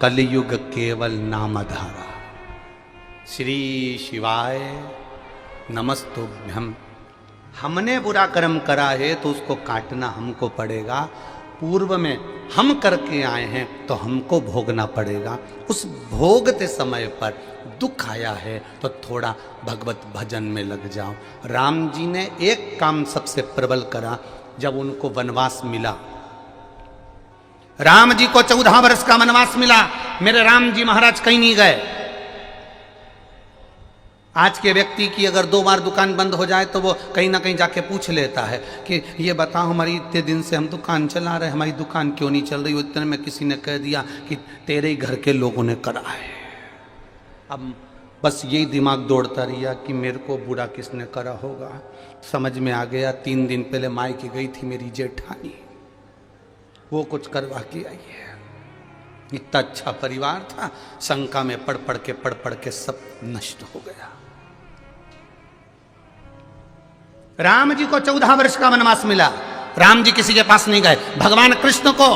A: कलयुग केवल नामधारा। श्री शिवाय नमस्तुभ्यम। हमने बुरा कर्म करा है तो उसको काटना हमको पड़ेगा। पूर्व में हम करके आए हैं तो हमको भोगना पड़ेगा। उस भोगते समय पर दुख आया है तो थोड़ा भगवत भजन में लग जाओ। राम जी ने एक काम सबसे प्रबल करा। जब उनको वनवास मिला, राम जी को 14 वर्ष का वनवास मिला, मेरे राम जी महाराज कहीं नहीं गए। आज के व्यक्ति की अगर 2 बार दुकान बंद हो जाए तो वो कहीं ना कहीं जाके पूछ लेता है कि ये बताओ, हमारी इतने दिन से हम दुकान चला रहे, हमारी दुकान क्यों नहीं चल रही? उतने में किसी ने कह दिया कि तेरे ही घर के लोगों ने करा है। अब बस यही दिमाग दौड़ता रहा कि मेरे को बुरा किसने करा होगा। समझ में आ गया, 3 दिन पहले मायके गई थी मेरी जेठानी, वो कुछ करवा के आई है। इतना अच्छा परिवार था, शंका में पढ़ पढ़ के सब नष्ट हो गया। राम जी को 14 वर्ष का वनवास मिला, राम जी किसी के पास नहीं गए। भगवान कृष्ण को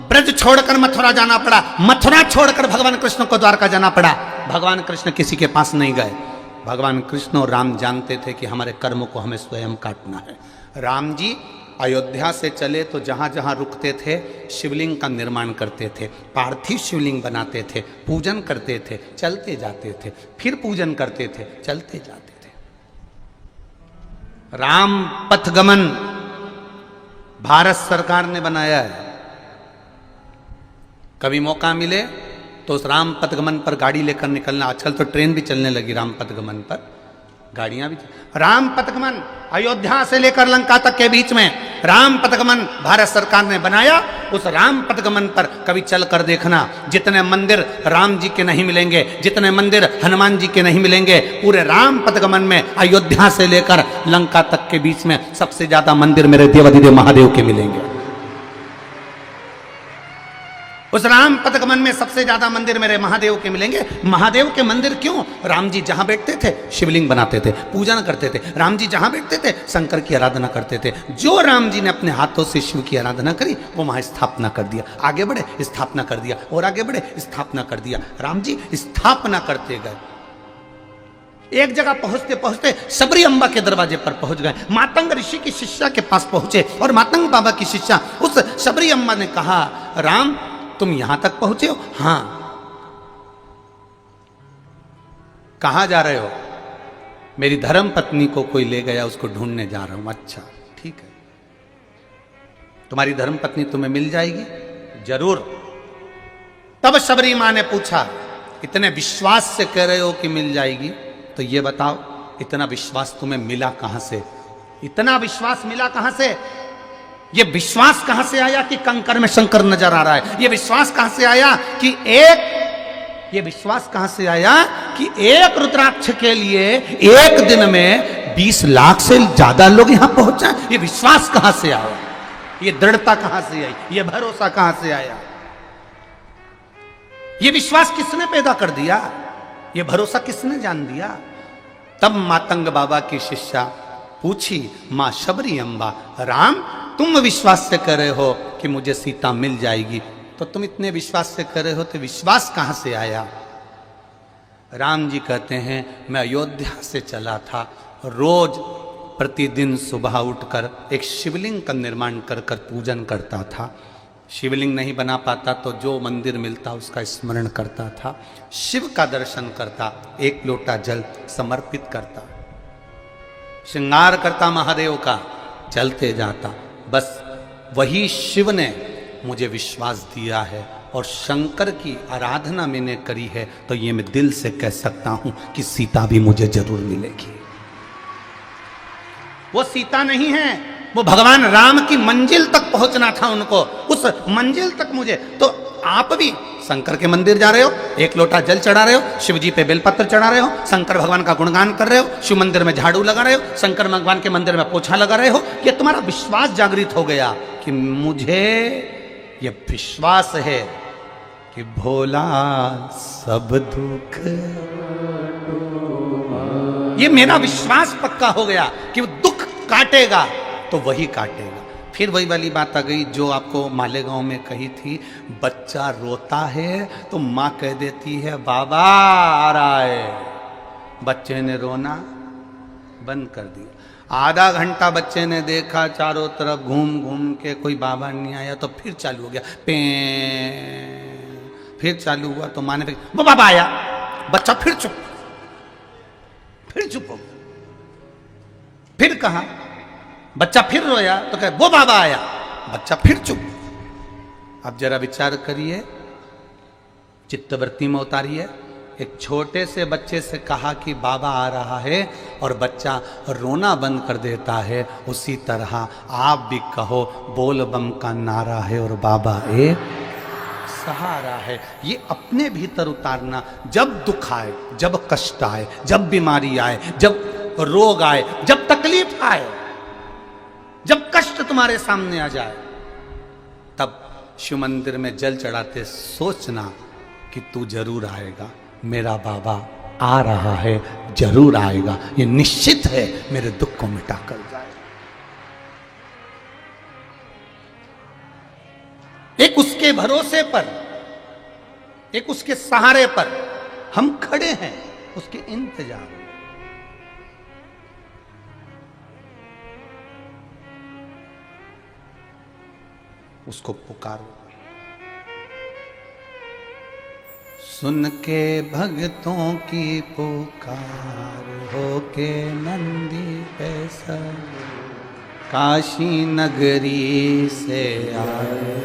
A: ब्रज छोड़कर मथुरा जाना पड़ा, मथुरा छोड़कर भगवान कृष्ण को द्वारका जाना पड़ा। भगवान कृष्ण किसी के पास नहीं गए। भगवान कृष्ण और राम जानते थे कि हमारे कर्मों को हमें स्वयं काटना है। राम जी अयोध्या से चले तो जहाँ जहाँ रुकते थे शिवलिंग का निर्माण करते थे, पार्थिव शिवलिंग बनाते थे, पूजन करते थे, चलते जाते थे, फिर पूजन करते थे, चलते जाते थे। राम पथगमन भारत सरकार ने बनाया है। कभी मौका मिले तो उस राम पथगमन पर गाड़ी लेकर निकलना। आजकल तो ट्रेन भी चलने लगी राम पथगमन पर, गाड़ियां भी। राम पथगमन अयोध्या से लेकर लंका तक के बीच में राम पथगमन भारत सरकार ने बनाया। उस राम पथगमन पर कभी चल कर देखना, जितने मंदिर राम जी के नहीं मिलेंगे, जितने मंदिर हनुमान जी के नहीं मिलेंगे, पूरे राम पथगमन में अयोध्या से लेकर लंका तक के बीच में सबसे ज्यादा मंदिर मेरे देवाधिदेव महादेव के मिलेंगे। उस राम पथगमन में सबसे ज्यादा मंदिर मेरे महादेव के मिलेंगे। महादेव के मंदिर क्यों? राम जी जहां बैठते थे शिवलिंग बनाते थे, पूजन करते थे। राम जी जहां बैठते थे शंकर की आराधना करते थे। जो राम जी ने अपने हाथों से शिव की आराधना करी वो वहां स्थापना कर दिया। आगे बढ़े स्थापना कर दिया, और आगे बढ़े स्थापना कर दिया। राम जी स्थापना करते गए। एक जगह पहुंचते पहुंचते सबरी अम्बा के दरवाजे पर पहुंच गए। मातंग ऋषि की शिष्या के पास पहुंचे और मातंग बाबा की शिष्या उस सबरी अम्बा ने कहा, राम तुम यहां तक पहुंचे हो? हां। कहां जा रहे हो? मेरी धर्म पत्नी को कोई ले गया, उसको ढूंढने जा रहा हूं। अच्छा ठीक है, तुम्हारी धर्म पत्नी तुम्हें मिल जाएगी? जरूर। तब शबरी मां ने पूछा, इतने विश्वास से कह रहे हो कि मिल जाएगी, तो ये बताओ इतना विश्वास तुम्हें मिला कहां से? इतना विश्वास मिला कहां से? ये विश्वास कहां से आया कि कंकर में शंकर नजर आ रहा है? ये विश्वास कहां से आया कि ये विश्वास कहां से आया कि एक रुद्राक्ष के लिए एक दिन में 20 लाख से ज्यादा लोग यहां पहुंच जाए? ये विश्वास कहां से आया? ये दृढ़ता कहां से आई? ये भरोसा कहां से आया? ये विश्वास किसने पैदा कर दिया? ये भरोसा किसने जान दिया? तब मातंग बाबा की शिष्या पूछी, मां शबरी अम्बा, राम तुम विश्वास से कह रहे हो कि मुझे सीता मिल जाएगी, तो तुम इतने विश्वास से कह रहे हो तो विश्वास कहां से आया? राम जी कहते हैं, मैं अयोध्या से चला था, रोज प्रतिदिन सुबह उठकर एक शिवलिंग का निर्माण कर कर पूजन करता था। शिवलिंग नहीं बना पाता तो जो मंदिर मिलता उसका स्मरण करता था, शिव का दर्शन करता, एक लोटा जल समर्पित करता, श्रृंगार करता महादेव का, चलते जाता। बस वही शिव ने मुझे विश्वास दिया है और शंकर की आराधना मैंने करी है, तो ये मैं दिल से कह सकता हूं कि सीता भी मुझे जरूर मिलेगी। वो सीता नहीं है, वो भगवान राम की मंजिल तक पहुंचना था उनको, उस मंजिल तक मुझे। तो आप भी शंकर के मंदिर जा रहे हो, एक लोटा जल चढ़ा रहे हो, शिव जी पे बेलपत्र चढ़ा रहे हो, शंकर भगवान का गुणगान कर रहे हो, शिव मंदिर में झाड़ू लगा रहे हो, शंकर भगवान के मंदिर में पोछा लगा रहे हो, ये तुम्हारा विश्वास जागृत हो गया कि मुझे ये विश्वास है कि भोला सब दुख, ये मेरा विश्वास पक्का हो गया कि वो दुख काटेगा तो वही काटेगा। फिर वही वाली बात आ गई जो आपको मालेगांव में कही थी, बच्चा रोता है तो माँ कह देती है बाबा आ रहा है, बच्चे ने रोना बंद कर दिया। आधा घंटा बच्चे ने देखा चारों तरफ घूम घूम के कोई बाबा नहीं आया तो फिर चालू हो गया पे, फिर चालू हुआ तो माँ ने वो बाबा आया, बच्चा फिर चुप हो, फिर कहा, बच्चा फिर रोया तो कहे वो बाबा आया, बच्चा फिर चुप। अब जरा विचार करिए, चित्तवृत्ति में उतारिए, एक छोटे से बच्चे से कहा कि बाबा आ रहा है और बच्चा रोना बंद कर देता है, उसी तरह आप भी कहो बोल बम का नारा है और बाबा एक सहारा है। ये अपने भीतर उतारना, जब दुख आए, जब कष्ट आए, जब बीमारी आए, जब रोग आए, जब तकलीफ आए, जब कष्ट तुम्हारे सामने आ जाए, तब शिव मंदिर में जल चढ़ाते सोचना कि तू जरूर आएगा, मेरा बाबा आ रहा है, जरूर आएगा, ये निश्चित है, मेरे दुख को मिटा कर जाए। एक उसके भरोसे पर, एक उसके सहारे पर हम खड़े हैं, उसके इंतजार में। उसको पुकारो। सुन के भक्तों की पुकार हो के नंदी पैसा काशी नगरी से आए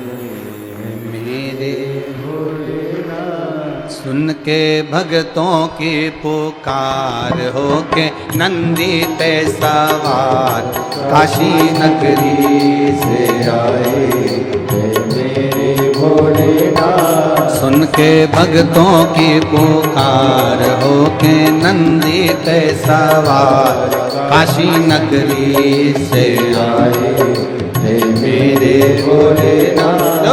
A: मेरे भोलेनाथ। सुन के भक्तों की पुकार हो के नंदी पे सवार काशी नगरी से आए मेरे भोलेनाथ। सुन के भक्तों की पुकार हो के नंदी पे सवार काशी नगरी से आए हे मेरे भोलेनाथ।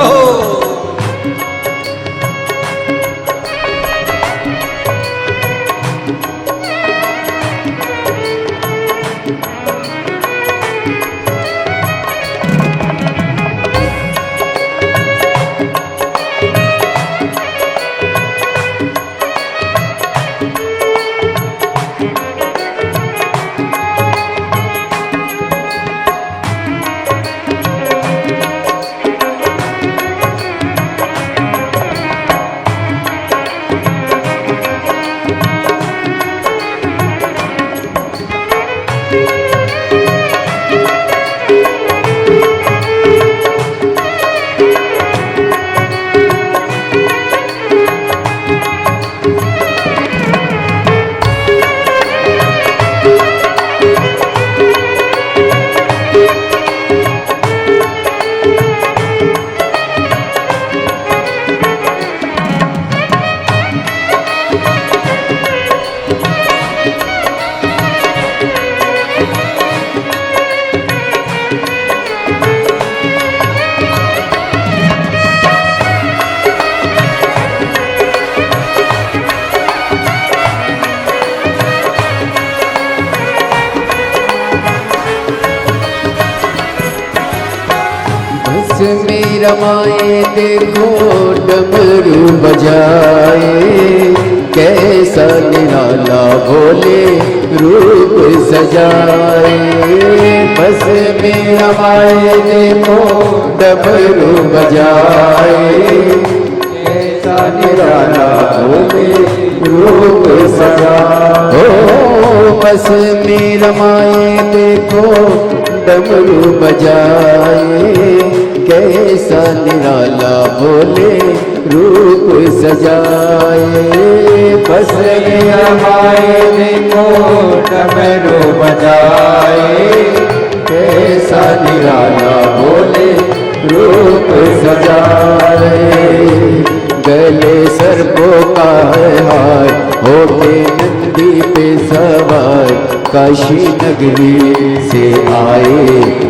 B: में रमाए देखो डमरू बजाए कैसा निराला भोले रूप सजाए। बस में रमाए देखो डमरू बजाए कैसा निराला भोले रूप सजाए। बस में रमाए देखो डमरू बजाए कैसा निराला भोले रूप सजाए। बस में रमाए देखो डमरू बजाए कैसा निराला भोले रूप सजाए। गले सर्पों का हार होके नंदी पे सवार काशी नगरी से आए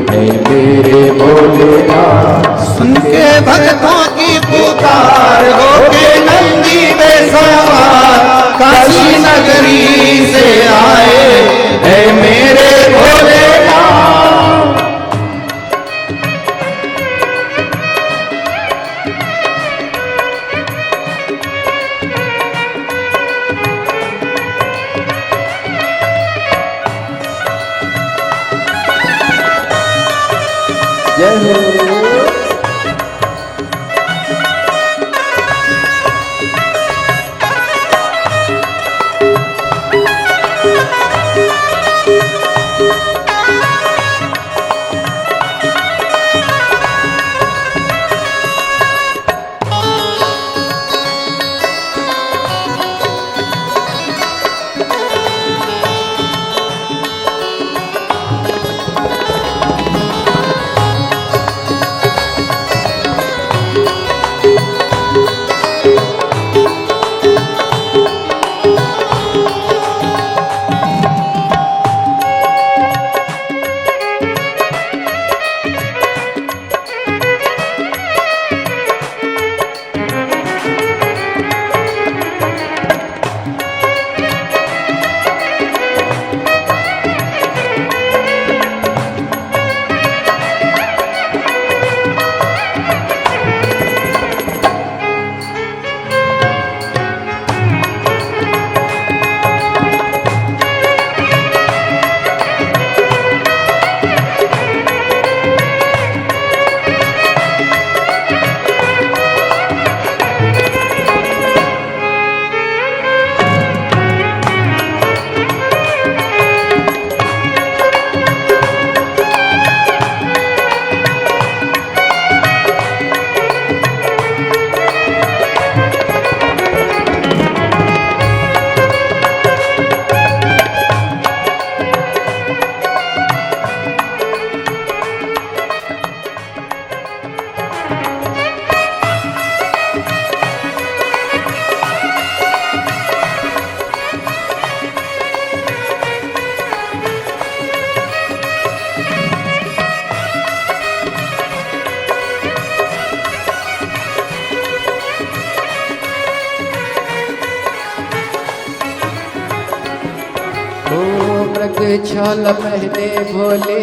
B: हैं मेरे भोलेनाथ।
A: सुन के भक्तों की पुकार होके नंदी पे सवार काशी नगरी से आए है मेरे भोलेनाथ।
B: जय हो। छाल पहने भोले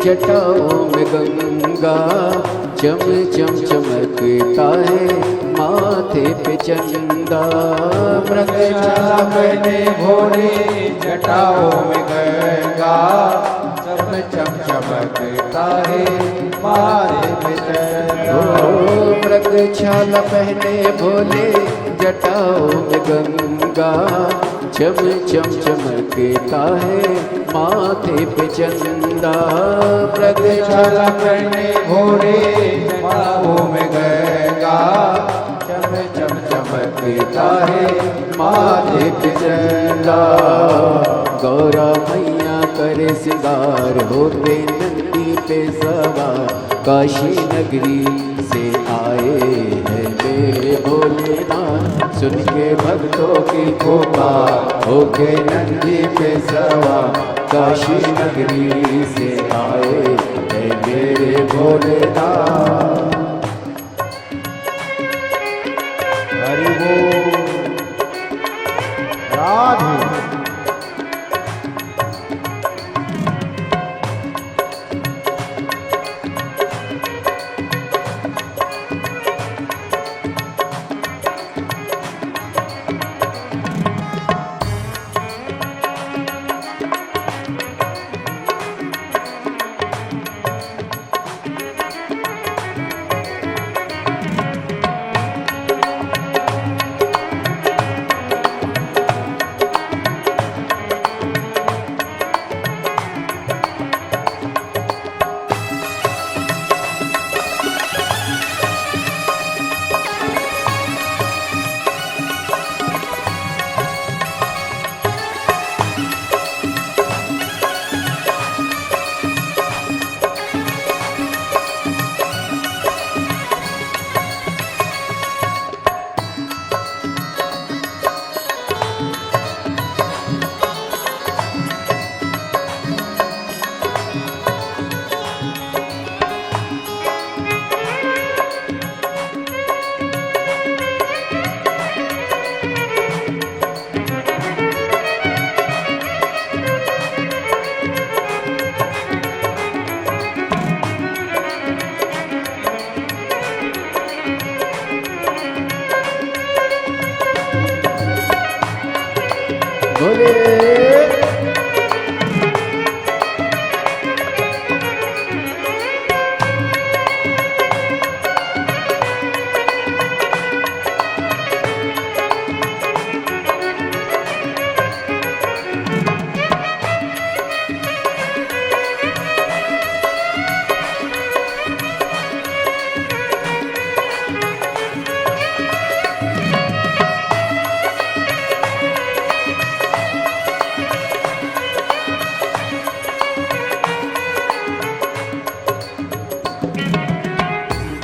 B: जटाओं में गंगा चम चम चमकता है माथे पे चंदा।
C: छाला पहने भोले जटाओं में गंगा चम चम चमकता है माथे पे चंदा।
B: छाला पहने भोले जटाओं में गंगा चम चम चमकता है माथे पे चंदा।
C: छाला पहने भोले जटाओं में गंगा चम चम चमकता है
B: माथे पे चंदा। गौरा मैया करे सिंगार होते नंदी पे सवार काशी नगरी से आए हैं मेरे भोलेनाथ। सुन के भक्तों की पुकार होके नंदी पे सवार काशी नगरी से आए हैं मेरे भोलेनाथ।
C: हरि बोल राधे।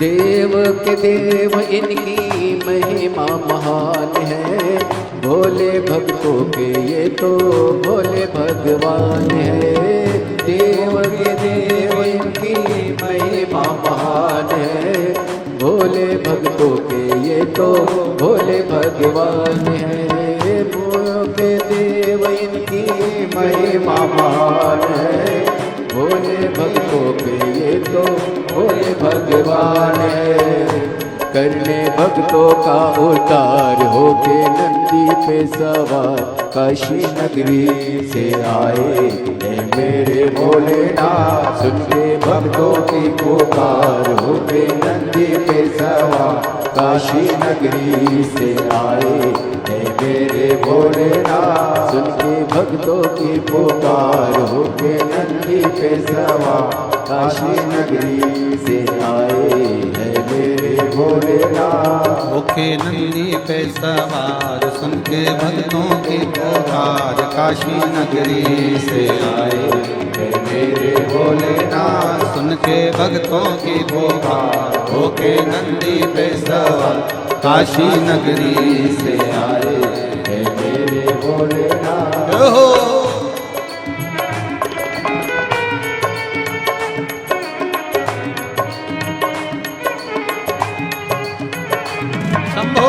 B: देव के देव इनकी महिमा महान है, भोले भक्तों के ये तो भोले भगवान है। देव के देव इनकी महिमा महान है, भोले भक्तों के ये तो भोले भगवान है। भोले के देव इनकी महिमा महान है, भोले भक्तों के ये तो भोले भगवान है। करने भक्तों का उद्धार होके नंदी पे सवार काशी नगरी से आए हैं मेरे भोलेनाथ। सुन के भक्तों की पुकार होके नंदी पे सवार काशी नगरी से आए हैं मेरे भोलेनाथ। सुन के भक्तों की पुकार होके नंदी पे सवार काशी नगरी से आए हैं मेरे भोलेनाथ।
A: होके नंदी पे सवार सुन के भक्तों की पुकार काशी नगरी से आए
C: है मेरे भोलेनाथ।
A: सुन के भक्तों की पुकार होके नंदी पे सवार काशी नगरी से आए
C: है मेरे भोलेनाथ।
A: हो शंभो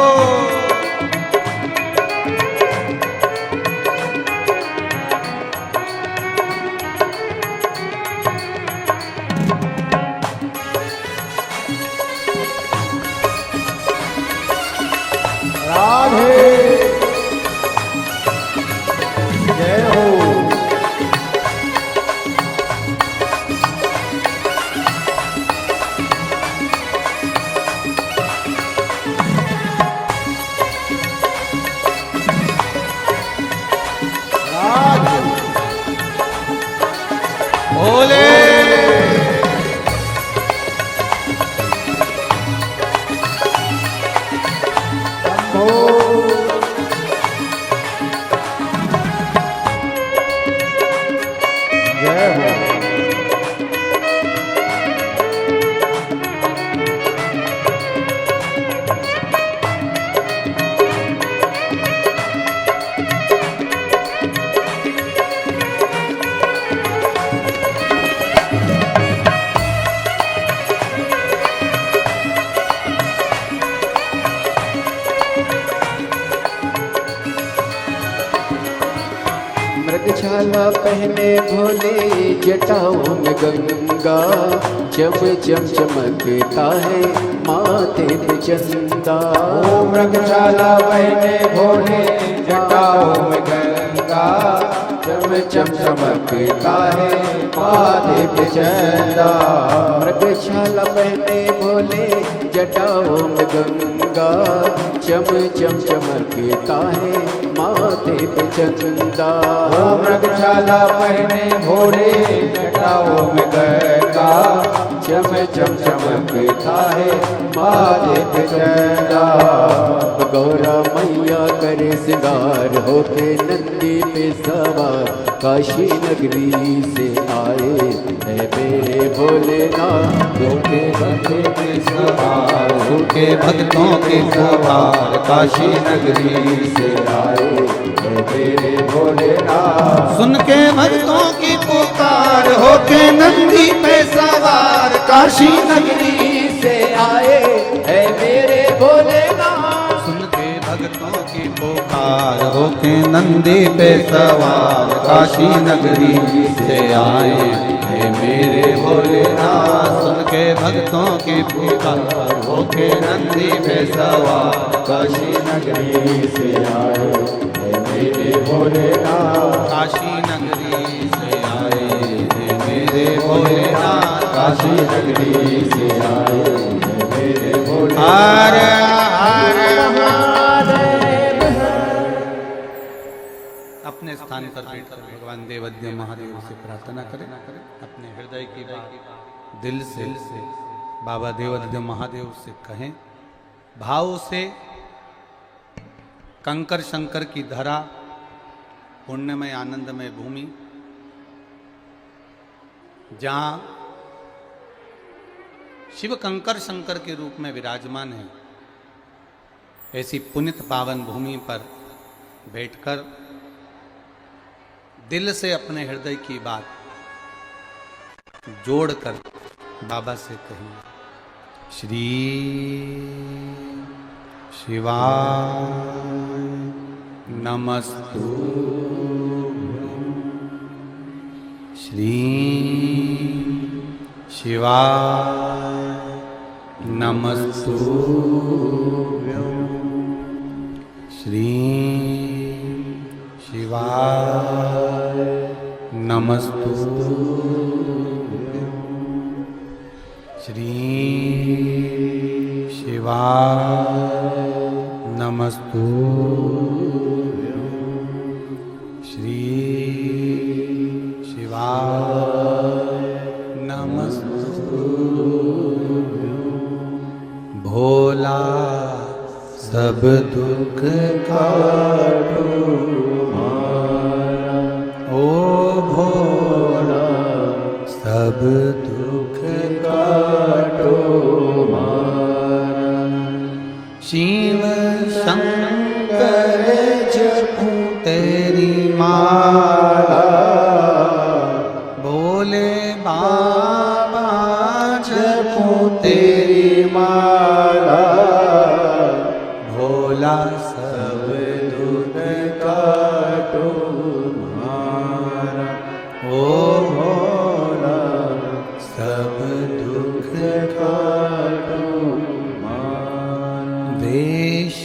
C: राधे जय हो। राधे
A: भोले
C: जय हो।
B: मृगछाला पहने भोले जटाओं में गंगा, चम चम चमकता है माथे पे चंदा।
C: ओ मृगशाला पहने भोले जटाओं में गंगा, चम चम चमकता है माथे पे चंदा।
B: मृगछाला पहने भोले जटाओं में गंगा, चम चम चमकता है माथे पे चंदा।
C: ओ मृगशाला पहने भोले जटाओं में गंगा, चम चम चमकता है माथे पे चंदा।
B: गौरा मैया करे सिंगार होके नंदी पे सवार काशी नगरी से आए है मेरे भोलेनाथ।
A: होके भक्तों के सवार होके भक्तों के सवार काशी नगरी से
C: आए है मेरे भोलेनाथ।
A: सुन के भक्तों की पुकार होके नंदी पे सवार काशी नगरी
B: से आए है मेरे भोलेनाथ।
A: सुन के भक्तों की पुकार होके नंदी पे सवार काशी नगरी से आए हे मेरे भोलेनाथ। सुन के भक्तों की पुकार होके नंदी पे सवार काशी नगरी से आए
C: है मेरे भोलेनाथ।
A: काशी नगरी से आए हे मेरे भोलेनाथ। काशी
C: नगरी से आए है मेरे भोलेनाथ।
A: हर हर अपने स्थान पर बैठकर भगवान देवज्ञ महादेव से प्रार्थना करें। अपने हृदय की बात दिल से बाबा देवज्ञ महादेव से कहें। भाव से कंकर शंकर की धरा, पुण्यमय आनंदमय भूमि, जहाँ शिव कंकर शंकर के रूप में विराजमान है। ऐसी पुनित पावन भूमि पर बैठकर दिल से अपने हृदय की बात जोड़कर बाबा से कहिए, श्री शिवाय नमस्तु, श्री शिवाय नमस्तु, श्री शिवाय नमस्तु, श्री शिवाय नमस्तु, श्री शिवाय नमस्तु। भोला सब दुख काटो मारा, ओ भोला सब दुख काटो मारा। शिव शंकर जपूं तेरी माला, भोले बाबा जपूं तेरी माला। भोला सब दुख काटो मारा, ओ भोला सब दुख काटो मारा। वेश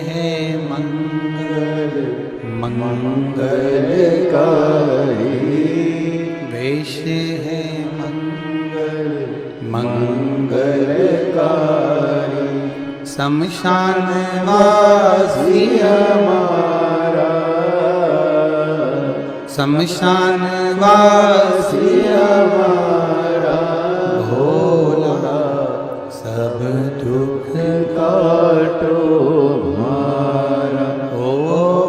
A: है मंगल मंगलकारी, वेश है मंगल मंगलकारी। शमशान वासी हमारा, शमशान वासी हमारा। भोला सब दुख काटो मारा, ओ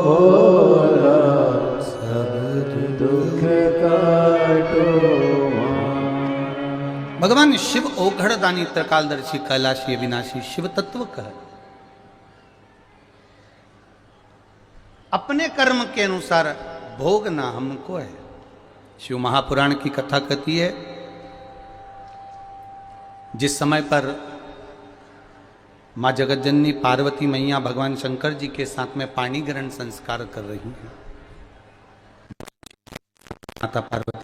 A: भोला सब दुख काटो मारा। भगवान शिव ओघड़दानी त्रिकालदर्शी कैलाशी अविनाशी शिव तत्व कह, अपने कर्म के अनुसार भोगना हमको है। शिव महापुराण की कथा कहती है, जिस समय पर मां जगतजननी पार्वती मैया भगवान शंकर जी के साथ में पाणी ग्रहण संस्कार कर रही हैं, माता पार्वती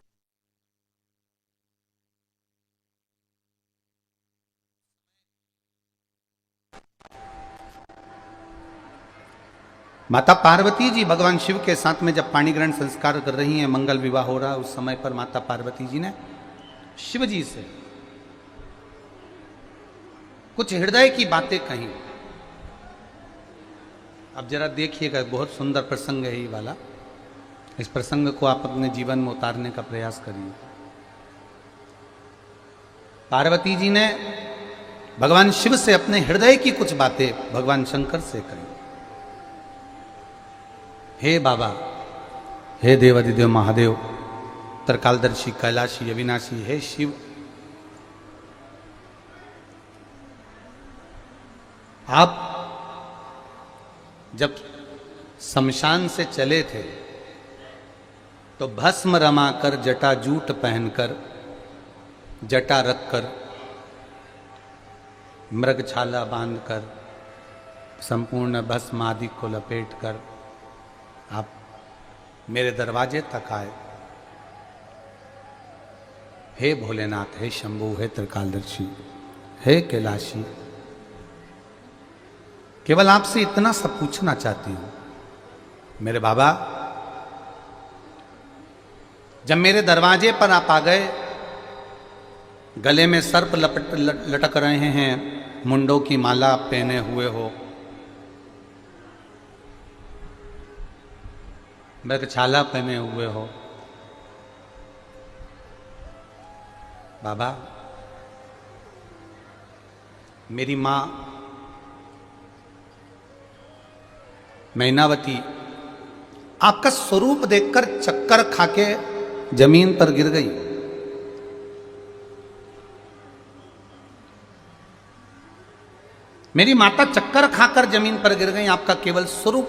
A: माता पार्वती जी भगवान शिव के साथ में जब पाणी ग्रहण संस्कार कर रही हैं, मंगल विवाह हो रहा है, उस समय पर माता पार्वती जी ने शिव जी से कुछ हृदय की बातें कही। अब जरा देखिएगा, बहुत सुंदर प्रसंग है ये वाला। इस प्रसंग को आप अपने जीवन में उतारने का प्रयास करिए। पार्वती जी ने भगवान शिव से अपने हृदय की कुछ बातें भगवान शंकर से कही। हे बाबा, हे देवादिदेव महादेव, त्रिकालदर्शी कैलाशी अविनाशी, हे शिव, आप जब शमशान से चले थे तो भस्म रमाकर, जटा जूट पहनकर, जटा रखकर, मृगछाला बांधकर, संपूर्ण भस्म आदि को लपेटकर आप मेरे दरवाजे तक आए। हे भोलेनाथ, हे शंभु, हे त्रिकालदर्शी, हे कैलाशी, केवल आपसे इतना सब पूछना चाहती हूं। मेरे बाबा, जब मेरे दरवाजे पर आप आ गए, गले में सर्प लटक रहे हैं, मुंडों की माला पहने हुए हो, मृगछाला पहने हुए हो, बाबा मेरी माँ मैनावती आपका स्वरूप देखकर चक्कर खाके जमीन पर गिर गई। मेरी माता चक्कर खाकर जमीन पर गिर गई, आपका केवल स्वरूप